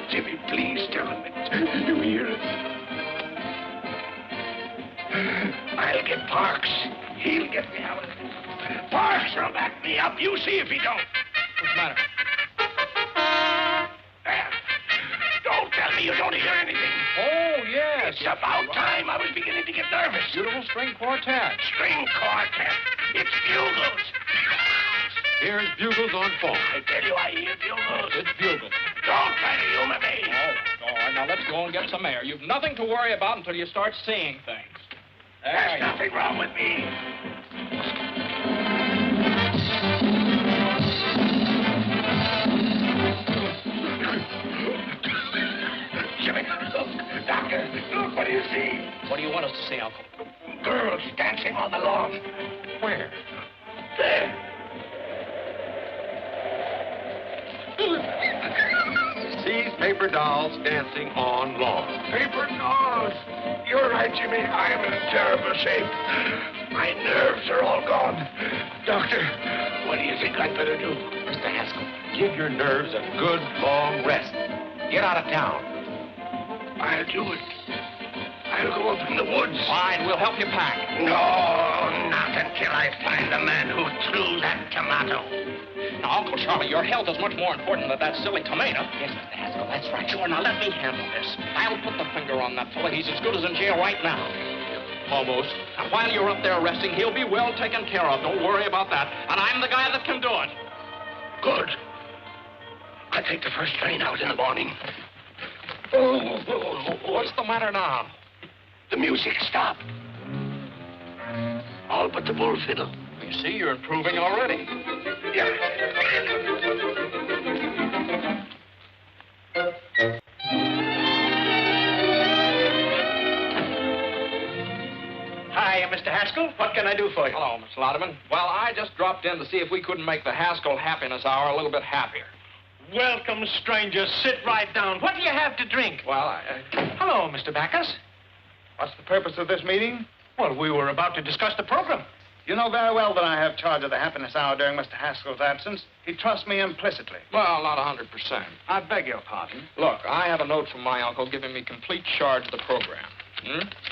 Jimmy, please tell him it. You hear it. I'll get Parks. He'll get me out of it. Parks will back me up. You see if he don't. What's the matter? There. Don't tell me you don't hear anything. Oh, yes. It's about time. I was beginning to get nervous. Beautiful string quartet. String quartet. It's bugles. Here's bugles on phone. I tell you, I hear bugles. It's bugles. Don't try to humor me. Oh, all right. Now, let's go and get some air. You've nothing to worry about until you start seeing things. There's nothing wrong with me. Jimmy, look. Doctor, look. What do you see? What do you want us to see, Uncle? Girls dancing on the lawn. Where? There. Sees paper dolls dancing on lawn. Paper dolls. You're right, Jimmy. I'm in terrible shape. My nerves are all gone. Doctor, what do you think I'd better do? Mr. Haskell, give your nerves a good, long rest. Get out of town. I'll do it. I'll go up in the woods. Fine, we'll help you pack. No, not until I find the man who threw that tomato. Now, Uncle Charlie, your health is much more important than that silly tomato. Yes, Mr. Haskell, that's right. Sure, now let me handle this. I'll put the finger on that fella. He's as good as in jail right now. Almost. And while you're up there resting, he'll be well taken care of. Don't worry about that. And I'm the guy that can do it. Good. I'll take the first train out in the morning. What's the matter now? The music stopped. All but the bull fiddle. You see, you're improving already. Yeah. Hi, Mr. Haskell. What can I do for you? Hello, Mr. Louderman. Well, I just dropped in to see if we couldn't make the Haskell Happiness Hour a little bit happier. Welcome, stranger. Sit right down. What do you have to drink? Well, Hello, Mr. Backus. What's the purpose of this meeting? Well, we were about to discuss the program. You know very well that I have charge of the happiness hour during Mr. Haskell's absence. He trusts me implicitly. Well, not 100%. I beg your pardon. Look, I have a note from my uncle giving me complete charge of the program.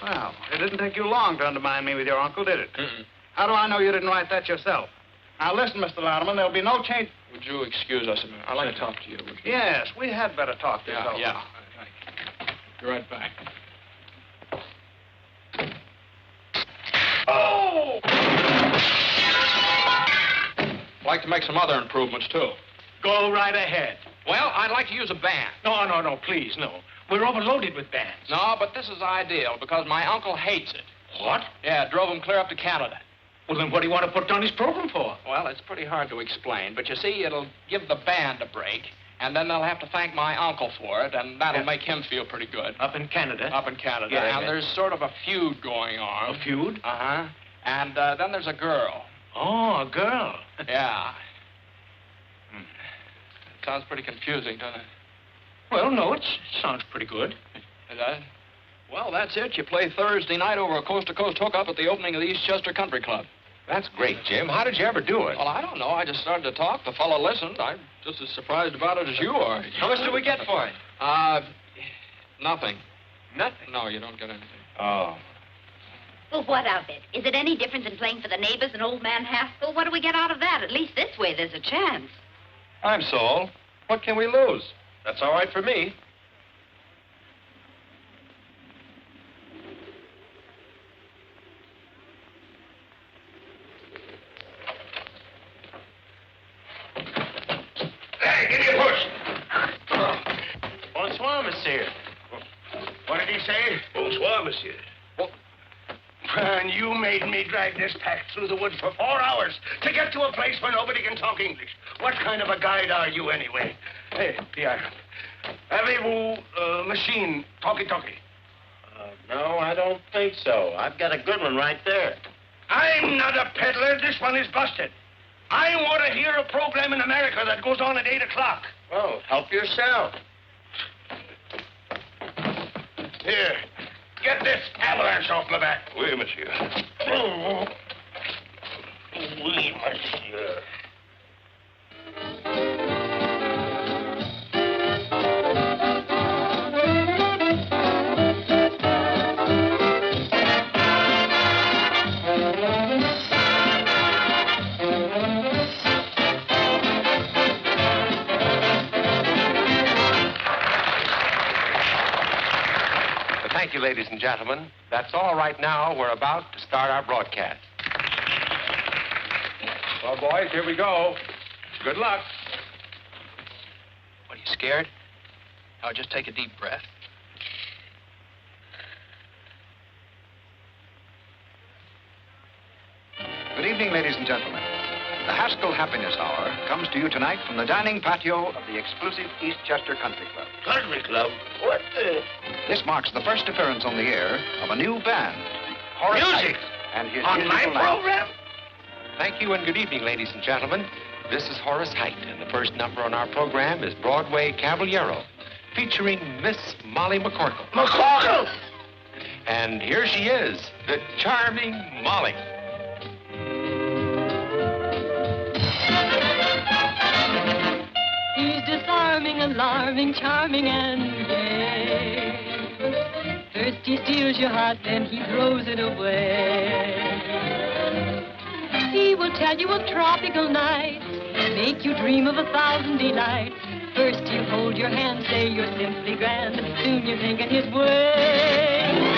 Well, it didn't take you long to undermine me with your uncle, did it? Mm-mm. How do I know you didn't write that yourself? Now, listen, Mr. Louderman, there'll be no change. Would you excuse us a minute? I'd like to talk to you. Would you? Yes, we had better talk this over. Yeah. Be right back. Oh! I'd like to make some other improvements, too. Go right ahead. Well, I'd like to use a band. No, please, no. We're overloaded with bands. No, but this is ideal because my uncle hates it. What? Yeah, drove him clear up to Canada. Well, then what do you want to put down his program for? Well, it's pretty hard to explain, but you see, it'll give the band a break, and then they'll have to thank my uncle for it, and that'll make him feel pretty good. Up in Canada? Up in Canada. Yeah, and there's sort of a feud going on. A feud? Uh-huh. And then there's a girl. Oh, a girl. Yeah. Sounds pretty confusing, doesn't it? Well, no, it sounds pretty good. It does? Well, that's it. You play Thursday night over a coast-to-coast hookup at the opening of the Eastchester Country Club. That's great, Jim. How did you ever do it? Well, I don't know. I just started to talk. The fellow listened. I'm just as surprised about it as you are. How much do we get for it? Nothing. Nothing? No, you don't get anything. Oh. Well, what of it? Is it any different than playing for the neighbors and old man Haskell? What do we get out of that? At least this way there's a chance. I'm Saul. What can we lose? That's all right for me. Hey, give me a push. Bonsoir, monsieur. What did he say? Bonsoir, monsieur. And you made me drag this pack through the woods for 4 hours to get to a place where nobody can talk English. What kind of a guide are you, anyway? Hey, Pierre. Avez-vous machine, talkie-talkie? No, I don't think so. I've got a good one right there. I'm not a peddler. This one is busted. I want to hear a program in America that goes on at 8 o'clock. Oh, help yourself. Here, get this avalanche off my back. Oui, monsieur. Oh. Oui, monsieur. Thank you, ladies and gentlemen. That's all right now. We're about to start our broadcast. Well, boys, here we go. Good luck. What, are you scared? Oh, just take a deep breath. Good evening, ladies and gentlemen. The Haskell Happiness Hour comes to you tonight from the dining patio of the exclusive Eastchester Country Club. Country Club? What the? This marks the first appearance on the air of a new band, Horace Music? Heidt and his On my musical line. program? Thank you and good evening, ladies and gentlemen. This is Horace Heidt, and the first number on our program is Broadway Caballero, featuring Miss Molly McCorkle. McCorkle? And here she is, the charming Molly. charming, charming and gay. First he steals your heart, then he throws it away. He will tell you of tropical nights, make you dream of 1,000 delights. First he'll hold your hand, say you're simply grand. Soon you're thinking his way.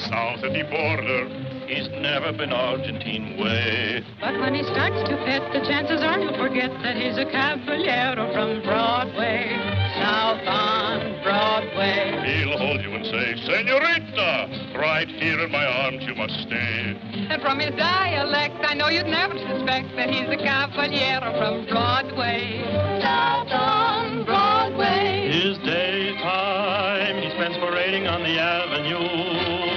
South of the border, he's never been Argentine way. But when he starts to pet, the chances are you'll forget that he's a caballero from Broadway, south on Broadway. He'll hold you and say, Senorita, right here in my arms you must stay. And from his dialect, I know you'd never suspect that he's a caballero from Broadway, south on Broadway. His daytime he spends parading on the avenue.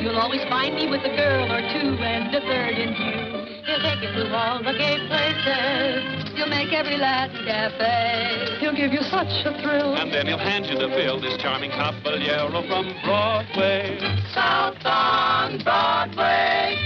You'll always find me with a girl or two and a third in view. He'll take you through all the gay places. He'll make every Latin cafe. He'll give you such a thrill. And then he'll hand you the bill, this charming caballero from Broadway. South on Broadway.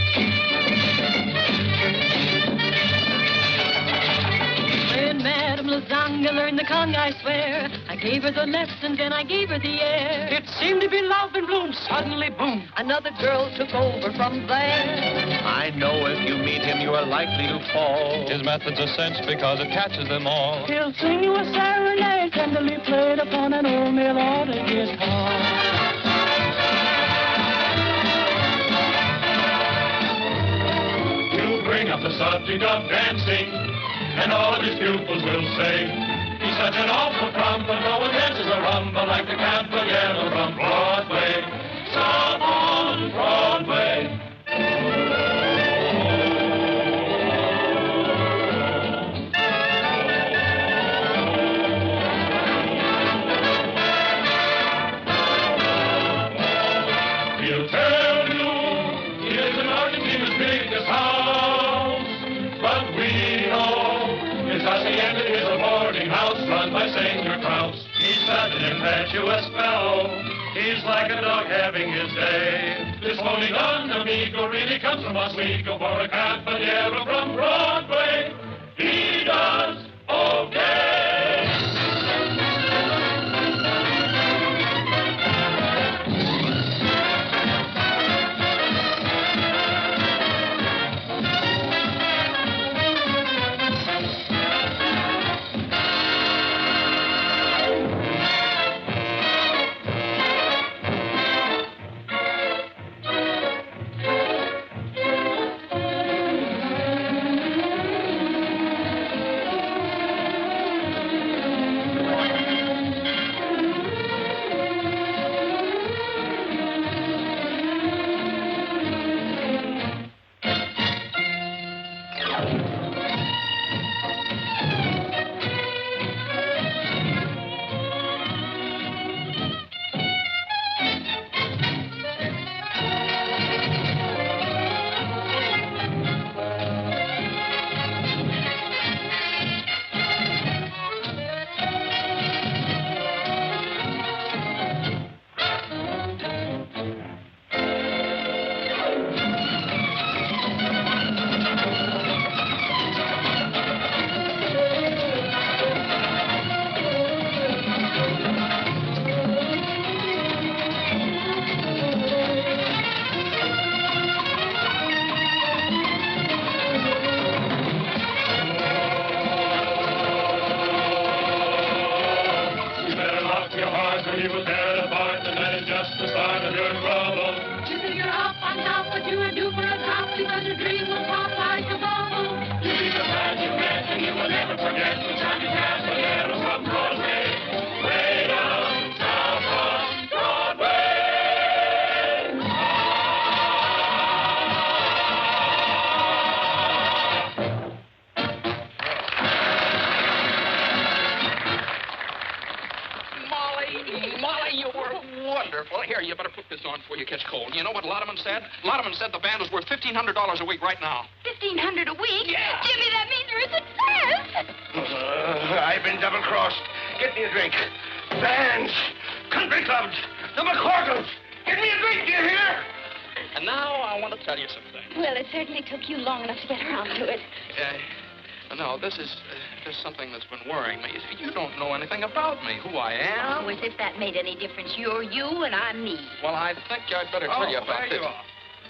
When Madame Lasagna learned the conga, I swear, I gave her the lessons and I gave her the air. It seemed to be love in bloom. Suddenly, boom, another girl took over from there. I know if you meet him, you are likely to fall. His method's a cinch because it catches them all. He'll sing you a serenade, tenderly played upon an old mail order guitar. You bring up the subject of dancing, and all of his pupils will say, he's such an awful trump, but no one dances a rumba like the caballero from Broadway, south on Broadway. He'll tell you he lives in Argentina's biggest house, but we know his hacienda is a boarding house run by Senor Kraus. He's such an impetuous fellow. He's like a dog having his day. This holding on amigo really comes from Oswego for a caballero from Broadway. He does okay. Molly, you Well, here, you better put this on before you catch cold. You know what Louderman said? Louderman said the band was worth $1,500 a week right now. $1,500 a week? Yeah. Jimmy, that means you're a success. I've been double-crossed. Get me a drink. Bands, country clubs, the McCorkles. Get me a drink, do you hear? And now I want to tell you something. Well, it certainly took you long enough to get around to it. No, this is just something that's been worrying me. You don't know anything about me, who I am. Oh, as if that made any difference. You're you and I'm me. Well, I think I'd better tell you about there this. you are.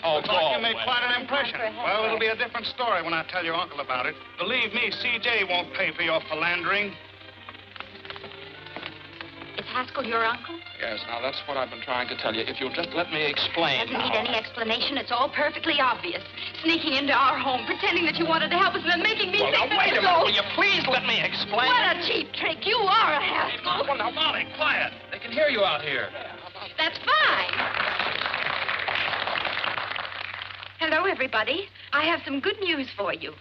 Oh, Looks like you made quite an impression. Well, it'll be a different story when I tell your uncle about it. Believe me, CJ won't pay for your philandering. Is Haskell your uncle? Yes, now that's what I've been trying to tell you. If you'll just let me explain. Doesn't need any explanation. It's all perfectly obvious. Sneaking into our home, pretending that you wanted to help us, and then making me Well, think now, that wait a was minute. all- Will you please let me explain? What a cheap trick. You are a Haskell. Well, now, Molly, quiet. They can hear you out here. That's fine. Hello, everybody. I have some good news for you.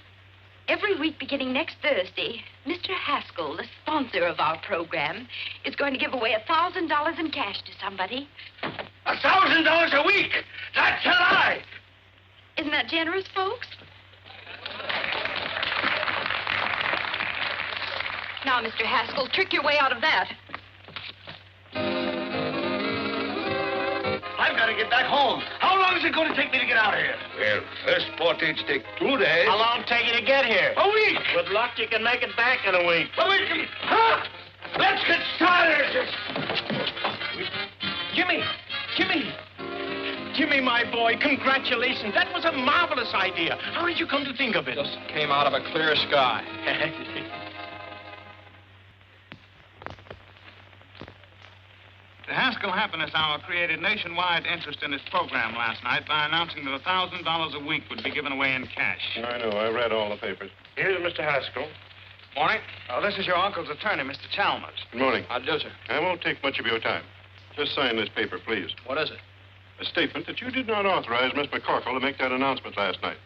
Every week beginning next Thursday, Mr. Haskell, the sponsor of our program, is going to give away $1,000 in cash to somebody. $1,000 a week? That's a lie. Isn't that generous, folks? Now, Mr. Haskell, trick your way out of that. I've got to get back home. How long is it going to take me to get out of here? Well, first portage take 2 days. How long take you to get here? A week. With luck, you can make it back in a week. A week? Huh? Let's get started. Jimmy, my boy, congratulations. That was a marvelous idea. How did you come to think of it? Just came out of a clear sky. The Haskell Happiness Hour created nationwide interest in its program last night by announcing that $1,000 a week would be given away in cash. I know. I read all the papers. Here's Mr. Haskell. Morning. This is your uncle's attorney, Mr. Chalmers. Good morning. How do, sir? I won't take much of your time. Just sign this paper, please. What is it? A statement that you did not authorize Miss McCorkle to make that announcement last night.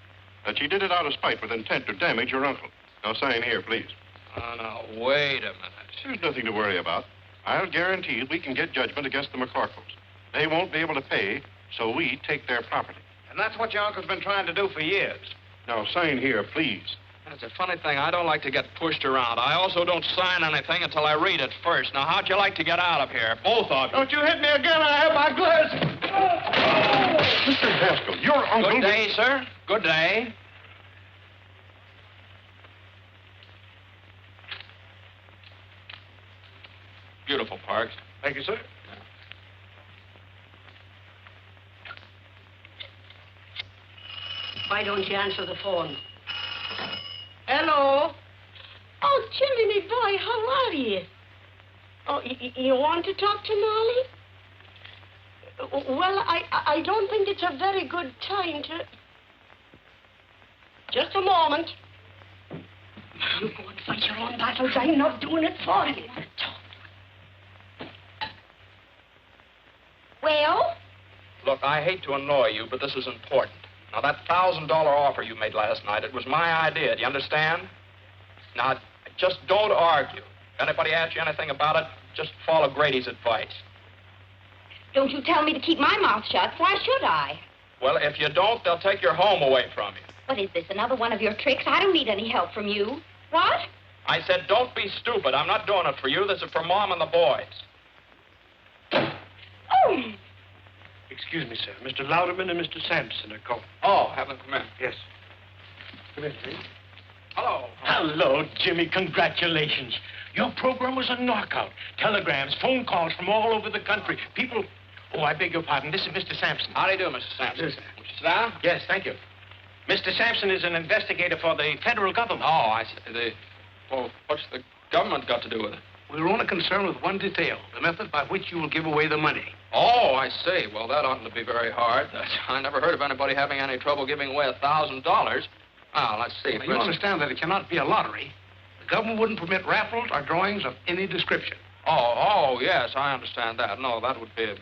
That she did it out of spite with intent to damage your uncle. Now sign here, please. Now, wait a minute. There's nothing to worry about. I'll guarantee we can get judgment against the McCorkles. They won't be able to pay, so we take their property. And that's what your uncle's been trying to do for years. Now sign here, please. That's a funny thing. I don't like to get pushed around. I also don't sign anything until I read it first. Now, how'd you like to get out of here? Both of you. Don't you hit me again. I have my glass. Mr. Haskell, your uncle... Good day, sir. Good day. Beautiful parks. Thank you, sir. Why don't you answer the phone? Hello? Oh, Jimmy, me boy, how are you? Oh, you want to talk to Molly? Well, I don't think it's a very good time to... Just a moment. You go and fight your own battles. I'm not doing it for you. Well? Look, I hate to annoy you, but this is important. Now, that $1,000 offer you made last night, it was my idea. Do you understand? Now, just don't argue. If anybody asks you anything about it, just follow Grady's advice. Don't you tell me to keep my mouth shut. Why should I? Well, if you don't, they'll take your home away from you. What is this, another one of your tricks? I don't need any help from you. What? I said, don't be stupid. I'm not doing it for you. This is for Mom and the boys. Oh! Excuse me, sir. Mr. Louderman and Mr. Sampson are calling. Oh, have them come in. Yes. Come in, please. Hello. Hello, Jimmy. Congratulations. Your program was a knockout. Telegrams, phone calls from all over the country. People... Oh, I beg your pardon. This is Mr. Sampson. How do you do, Mr. Sampson? Yes. Would you sit down? Yes, thank you. Mr. Sampson is an investigator for the federal government. Oh, I see. Well, what's the government got to do with it? We're only concerned with one detail, the method by which you will give away the money. Oh, I see. Well, that oughtn't to be very hard. I never heard of anybody having any trouble giving away $1,000. Now, let's see. Now, you understand that it cannot be a lottery. The government wouldn't permit raffles or drawings of any description. Oh, yes, I understand that. No, that would be...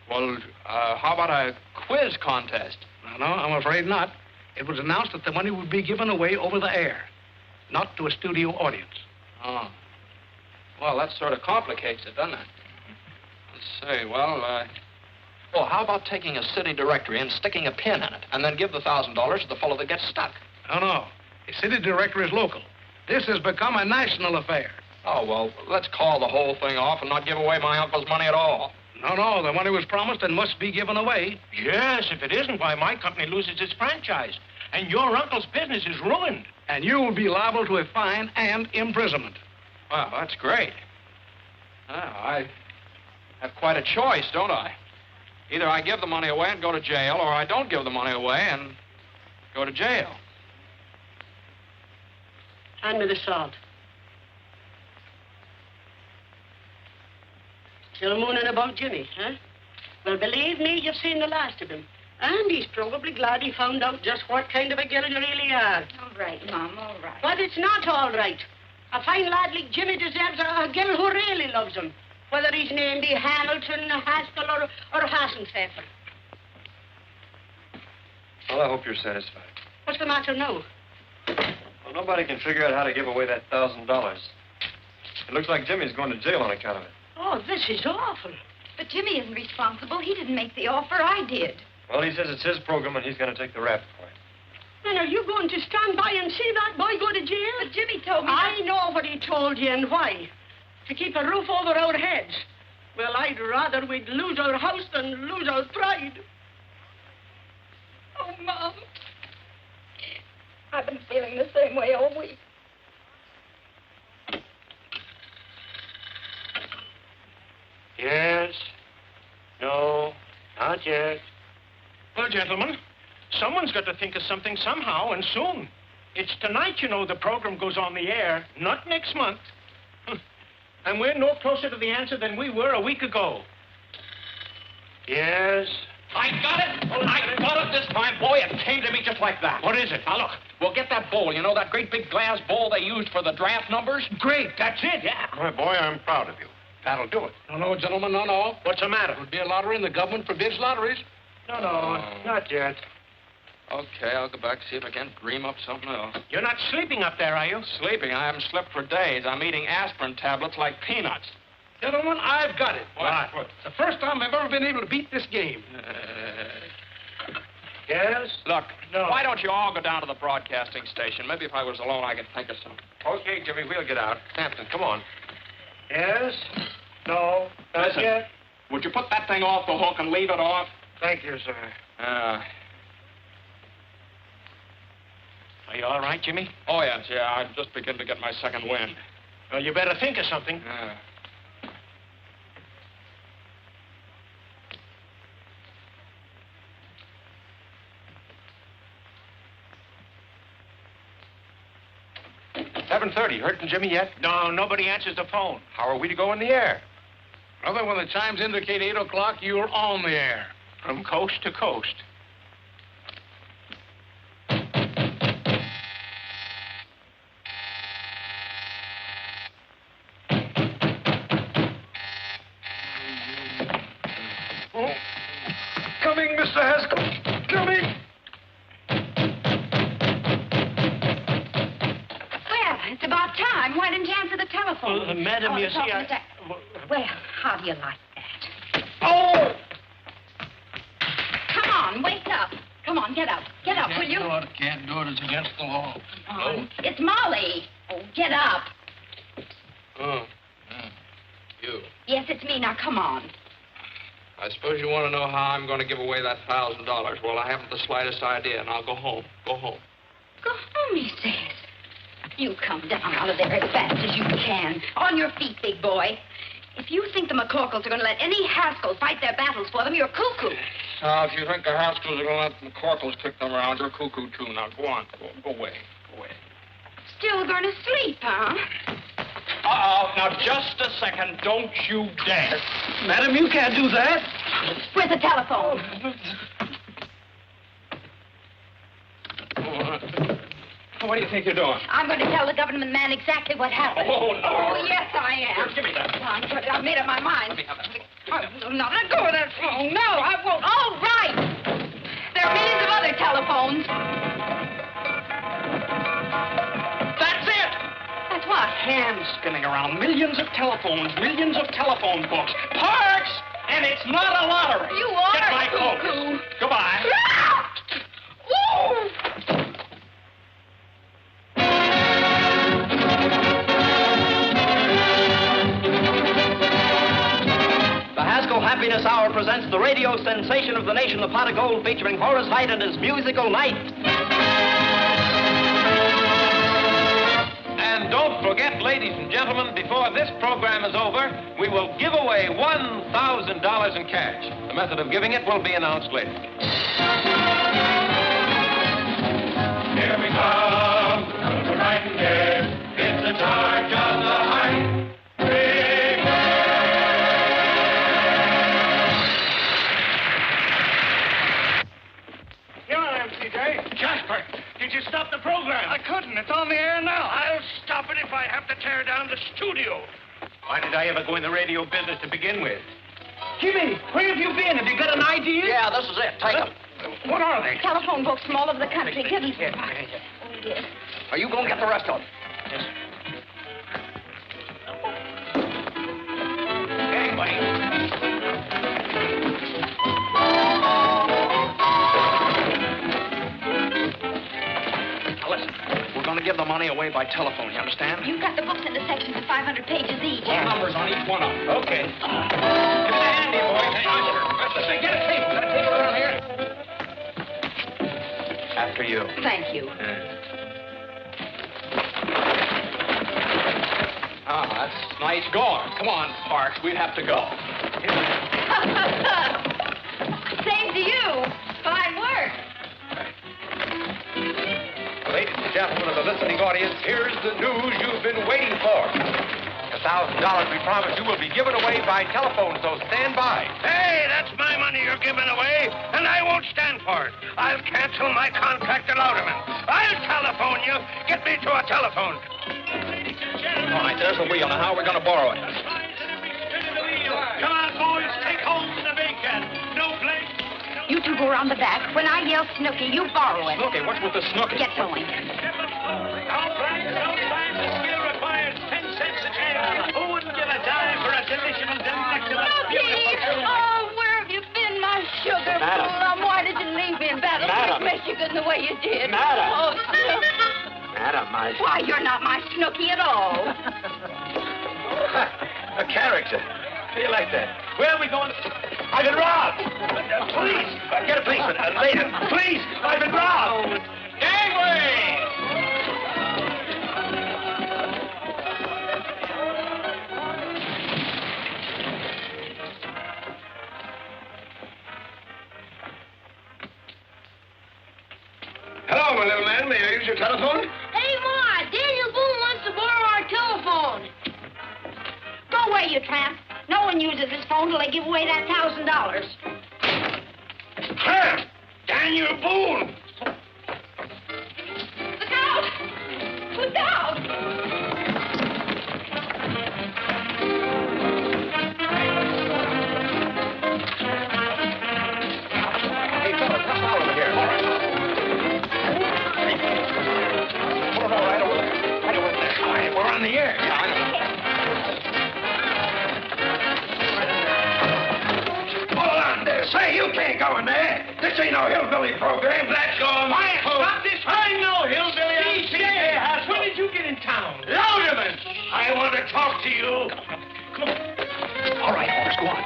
Well, how about a quiz contest? No, I'm afraid not. It was announced that the money would be given away over the air, not to a studio audience. Oh. Well, that sort of complicates it, doesn't it? Say, well, well, how about taking a city directory and sticking a pin in it, and then give the $1,000 to the fellow that gets stuck? No. The city directory is local. This has become a national affair. Oh, well, let's call the whole thing off and not give away my uncle's money at all. No, the money was promised and must be given away. Yes, if it isn't, why, my company loses its franchise. And your uncle's business is ruined. And you will be liable to a fine and imprisonment. Well, that's great. I have quite a choice, don't I? Either I give the money away and go to jail, or I don't give the money away and go to jail. Hand me the salt. Still mooning about Jimmy, huh? Well, believe me, you've seen the last of him. And he's probably glad he found out just what kind of a girl you really are. All right, Mom, all right. But it's not all right. A fine lad like Jimmy deserves a girl who really loves him. Whether his name be Hamilton, Haskell, or Hassenpfeffer. Well, I hope you're satisfied. What's the matter now? Well, nobody can figure out how to give away that $1,000. It looks like Jimmy's going to jail on account of it. Oh, this is awful. But Jimmy isn't responsible. He didn't make the offer. I did. Well, he says it's his program and he's going to take the rap for it. Then are you going to stand by and see that boy go to jail? But Jimmy told me I know what he told you and why. To keep a roof over our heads. Well, I'd rather we'd lose our house than lose our pride. Oh, Mom. I've been feeling the same way all week. Yes. No. Not yet. Well, gentlemen, someone's got to think of something somehow, and soon. It's tonight, you know, the program goes on the air, not next month. And we're no closer to the answer than we were a week ago. Yes. I got it! I got it this time, boy. It came to me just like that. What is it? Now, look, we'll get that bowl. You know, that great big glass bowl they used for the draft numbers? Great, that's it, yeah. My boy, I'm proud of you. That'll do it. No, gentlemen, no. What's the matter? It would be a lottery and the government forbids lotteries. No, not yet. Okay, I'll go back and see if I can dream up something else. You're not sleeping up there, are you? Sleeping? I haven't slept for days. I'm eating aspirin tablets like peanuts. Gentlemen, I've got it. What? The first time I've ever been able to beat this game. Yes? Look, No. why don't you all go down to the broadcasting station? Maybe if I was alone, I could think of something. Okay, Jimmy, we'll get out. Hampton, come on. Yes? No, not Listen, yet. would you put that thing off the hook and leave it off? Thank you, sir. Uh, Are you all right, Jimmy? oh, yes, yeah. I'm just beginning to get my second wind. Well, you better think of something. $7:30. Heard from Jimmy yet? No, nobody answers the phone. How are we to go in the air? Brother, when the chimes indicate 8 o'clock, you're on the air. From coast to coast. Coming, Mr. Haskell. Coming. Well, it's about time. Why didn't you answer the telephone? Madam, you it's see, off I... the ta- Well, how do you like that? Oh! Come on, wake up. Come on, get up. Get up, will you? Can't do it. It's against the law. It's Molly. Oh, get up. Oh. You. Yes, it's me. Now, come on. I suppose you want to know how I'm going to give away that $1,000. Well, I haven't the slightest idea, and I'll go home. Go home. Go home, he says. You come down out of there as fast as you can. On your feet, big boy. If you think the McCorkles are going to let any Haskell fight their battles for them, you're cuckoo. Now, if you think the Haskells are going to let the McCorkles kick them around, you're cuckoo, too. Now, go on. Go away. Go away. Still going to sleep, huh? Uh-oh. Now, just a second. Don't you dare. Madam, you can't do that. Where's the telephone? What do you think you're doing? I'm going to tell the government man exactly what happened. Oh, no. Oh, yes, I am. Here, give me that. I've made up my mind. Let me have it. No, let go of that phone. No, I won't. All right. There are millions of other telephones. That's it. That's what? Hands spinning around. Millions of telephones. Millions of telephone books. Parks! And it's not a lottery. You are Get my coat. cuckoo. Goodbye. Woo! The Haskell Happiness Hour presents the radio sensation of the nation, the Pot of Gold, featuring Horace Heidt and his musical night. And don't forget, ladies and gentlemen, before this program is over, we will give away $1,000 in cash. The method of giving it will be announced later. Here we come to Nightingale. It's the charge of the Height. Here I am, CJ. Jasper, did you stop the program? I couldn't. It's on the air now. I'll stop it if I have to tear down the studio. Why did I ever go in the radio business to begin with? Jimmy, where have you been? Have you got an idea? Yeah, this is it. Take them. What are they? Telephone books from all over the country. Give them some. Oh, yes. Are you going to get the rest of them? Yes. Hey, buddy. Listen, we're going to give the money away by telephone, you understand? You've got the books in the sections of 500 pages each. Full numbers on each one of them. Okay. Give me the handy, boys. Hey, get a table. Got a table around here? After you. Thank you. Ah, that's nice going. Come on, Sparks. We'd have to go. Same to you. Fine work. Ladies and gentlemen of the listening audience, here's the news you've been waiting for. The $1,000 we promised you will be given away by telephone, so stand by. Hey, that's my money you're giving away, and I won't stand for it. I'll cancel my contract to Louderman. I'll telephone you. Get me to a telephone. All right, there's the wheel. Now, how are we going to borrow it? Come on, boys. Take home the bacon. No place. You two go around the back. When I yell Snooky, you borrow it. Snooky? What's with the Snooky? Get going. Sometimes the skill requires 10 cents a jam. Who wouldn't give a dime for a delicious, delectable, beautiful children? Oh, where have you been, my sugar Madam. plum? Why did you leave me in Battle Creek, Madam. Michigan, the way you did? Madam. Oh, Madam, I... why, you're not my Snooky at all. A character. How do you like that? Where are we going? I've been robbed! Please, get a policeman. Later. Please, I've been robbed! Gangway! Hello, my little man. May I use your telephone? Hey, Ma, Daniel Boone wants to borrow our telephone. Go away, you tramp. No one uses his phone till they give away that $1,000. Tramp! Daniel Boone! Look out! Look out! Hey, fellas, come on over here. Pull it all right over there. Right over there. All right, we're on the air. Yeah, I know. Hold on there. Say, you can't go in there. This ain't no hillbilly program. That's your my Stop this. I know, hillbilly. CJ, when did you get in town? Louderman! I want to talk to you. Come on. All right, Horace, go on.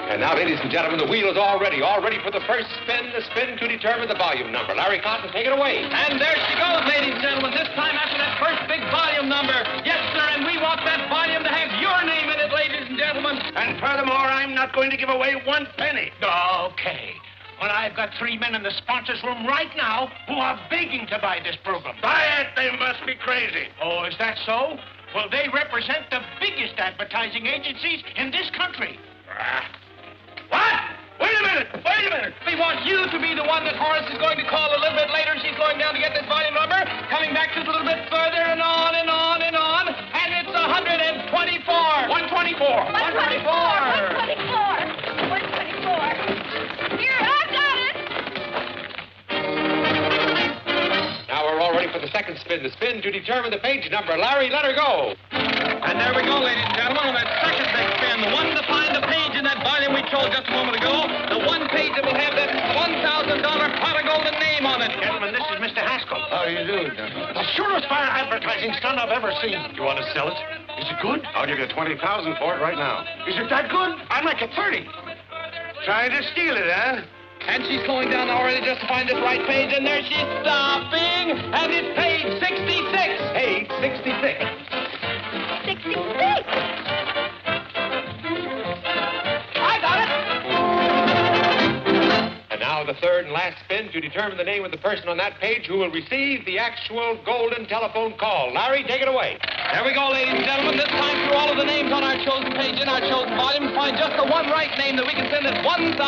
And now, ladies and gentlemen, the wheel is all ready for the first spin, the spin to determine the volume number. Larry Cotton, take it away. And there she goes, ladies and gentlemen. This time after that first big volume number. Yes, sir, and we want that volume to have your name in it, ladies and gentlemen. And furthermore, I'm not going to give away 1 penny. Okay. Well, I've got 3 men in the sponsors' room right now who are begging to buy this program. Buy it? They must be crazy. Oh, is that so? Well, they represent the biggest advertising agencies in this country. What? Wait a minute. We want you to be the one that Horace is going to call a little bit later. She's going down to get this volume number, coming back just a little bit further and on and on and on. And it's 124. 124. 124. Here, I've got it. Now we're all ready for the second spin, the spin to determine the page number. Larry, let her go. And there we go, ladies and gentlemen, on that second big spin. again. The one to find the page in that volume we told just a moment ago. The one page that will have that $1,000 pot of golden name on it. Gentlemen, this is Mr. Haskell. How do you do, gentlemen? The surest fire advertising stunt I've ever seen. You want to sell it? Is it good? I'll give you $20,000 for it right now. Is it that good? I'd like it 30. Trying to steal it, huh? And she's slowing down now already just to find this right page, and there she's stopping, and it's page 66. Page 66. 66. I got it. And now the third and last spin to determine the name of the person on that page who will receive the actual golden telephone call. Larry, take it away. There we go, ladies and gentlemen. This time through all of the names on our chosen page in our chosen volume, find just the one right name that we can send that $1,000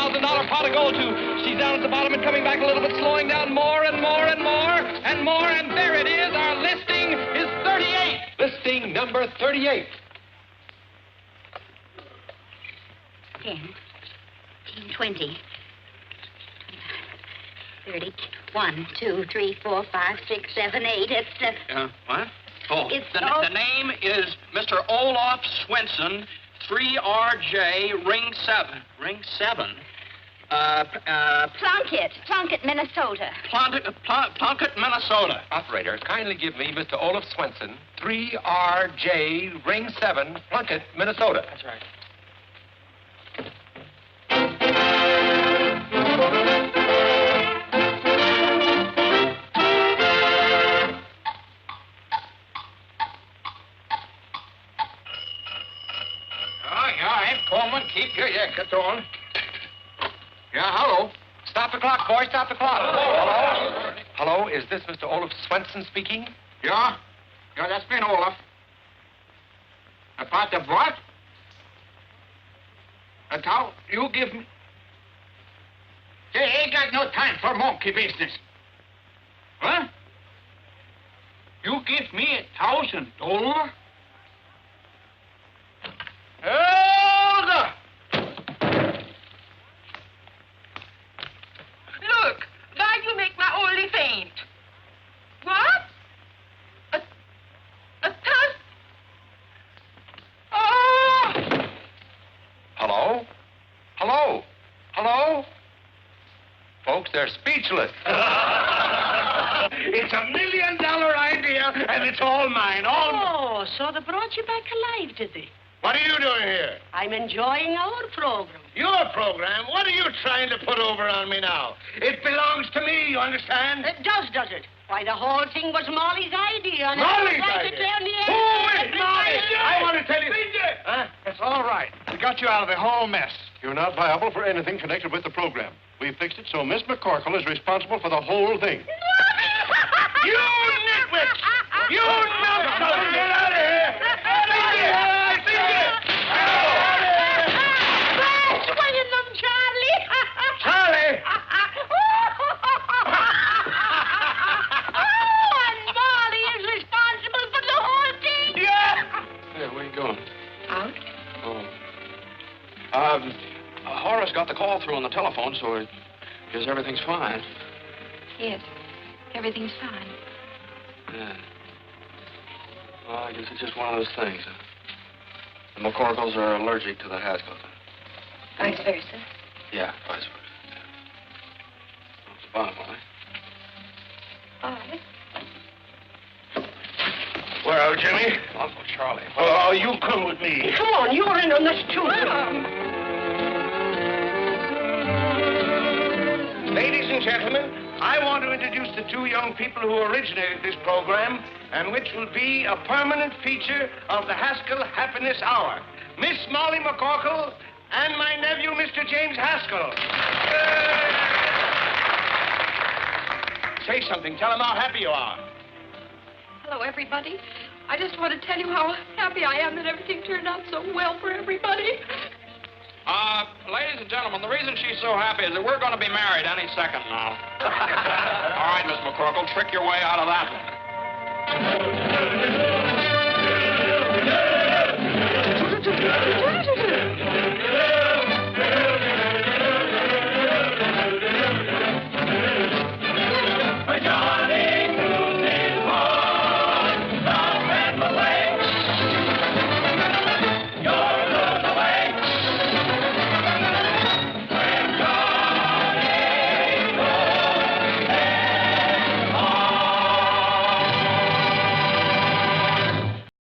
pot of gold to. She's down at the bottom and coming back a little bit, slowing down more and more and more and more, and there it is. Our listing is 38. Listing number 38. 10, 20, 30, 1, 2, 3, 4, 5, 6, 7, 8. It's What? Oh, It's the all- name is Mr. Olaf Swenson, 3RJ, Ring 7. Ring 7? Plunkett, Minnesota. Plunkett, Minnesota. Operator, kindly give me Mr. Olaf Swenson, 3RJ, Ring 7, Plunkett, Minnesota. That's right. Coleman, keep your jackets on. Yeah, hello. Stop the clock, boy. Stop the clock. Hello? Hello, is this Mr. Olaf Swenson speaking? Yeah? Yeah, that's been Olaf. About the what? That's how you give me... They ain't got no time for monkey business. What? You give me $1,000? Hold up! Look, why you make my only faint? What? A tusk? Oh! Hello? Hello? Hello? Folks, they're speechless. It's $1 million idea, and it's all mine, all mine. Oh, so they brought you back alive, did they? What are you doing here? I'm enjoying our program. Your program? What are you trying to put over on me now? It belongs to me, you understand? It does it? Why, the whole thing was Molly's idea. And Molly's I idea? Down the Who is Molly? I want to tell you... Huh? It's all right. We got you out of the whole mess. You're not liable for anything connected with the program. We fixed it so Miss McCorkle is responsible for the whole thing. You nitwits! You numbskulls! Get out of here! Out of here! Charlie! And Molly is responsible for the whole thing. Yeah! Hey, where you going? Out? Oh. Horace got the call through on the telephone, so I guess everything's fine. Yes, everything's fine. Yeah. Well, I guess it's just one of those things. The McCorkles are allergic to the Haskell. Vice versa. Yeah, vice versa. Bye, Molly. Bye. Well, Jimmy? Uncle Charlie. Oh, you come with me. Come on, you're in on this too. Ladies and gentlemen, I want to introduce the two young people who originated this program and which will be a permanent feature of the Haskell Happiness Hour. Miss Molly McCorkle and my nephew, Mr. James Haskell. Say something. Tell them how happy you are. Hello, everybody. I just want to tell you how happy I am that everything turned out so well for everybody. Ladies and gentlemen, the reason she's so happy is that we're going to be married any second now. All right, Miss McCorkle, trick your way out of that one.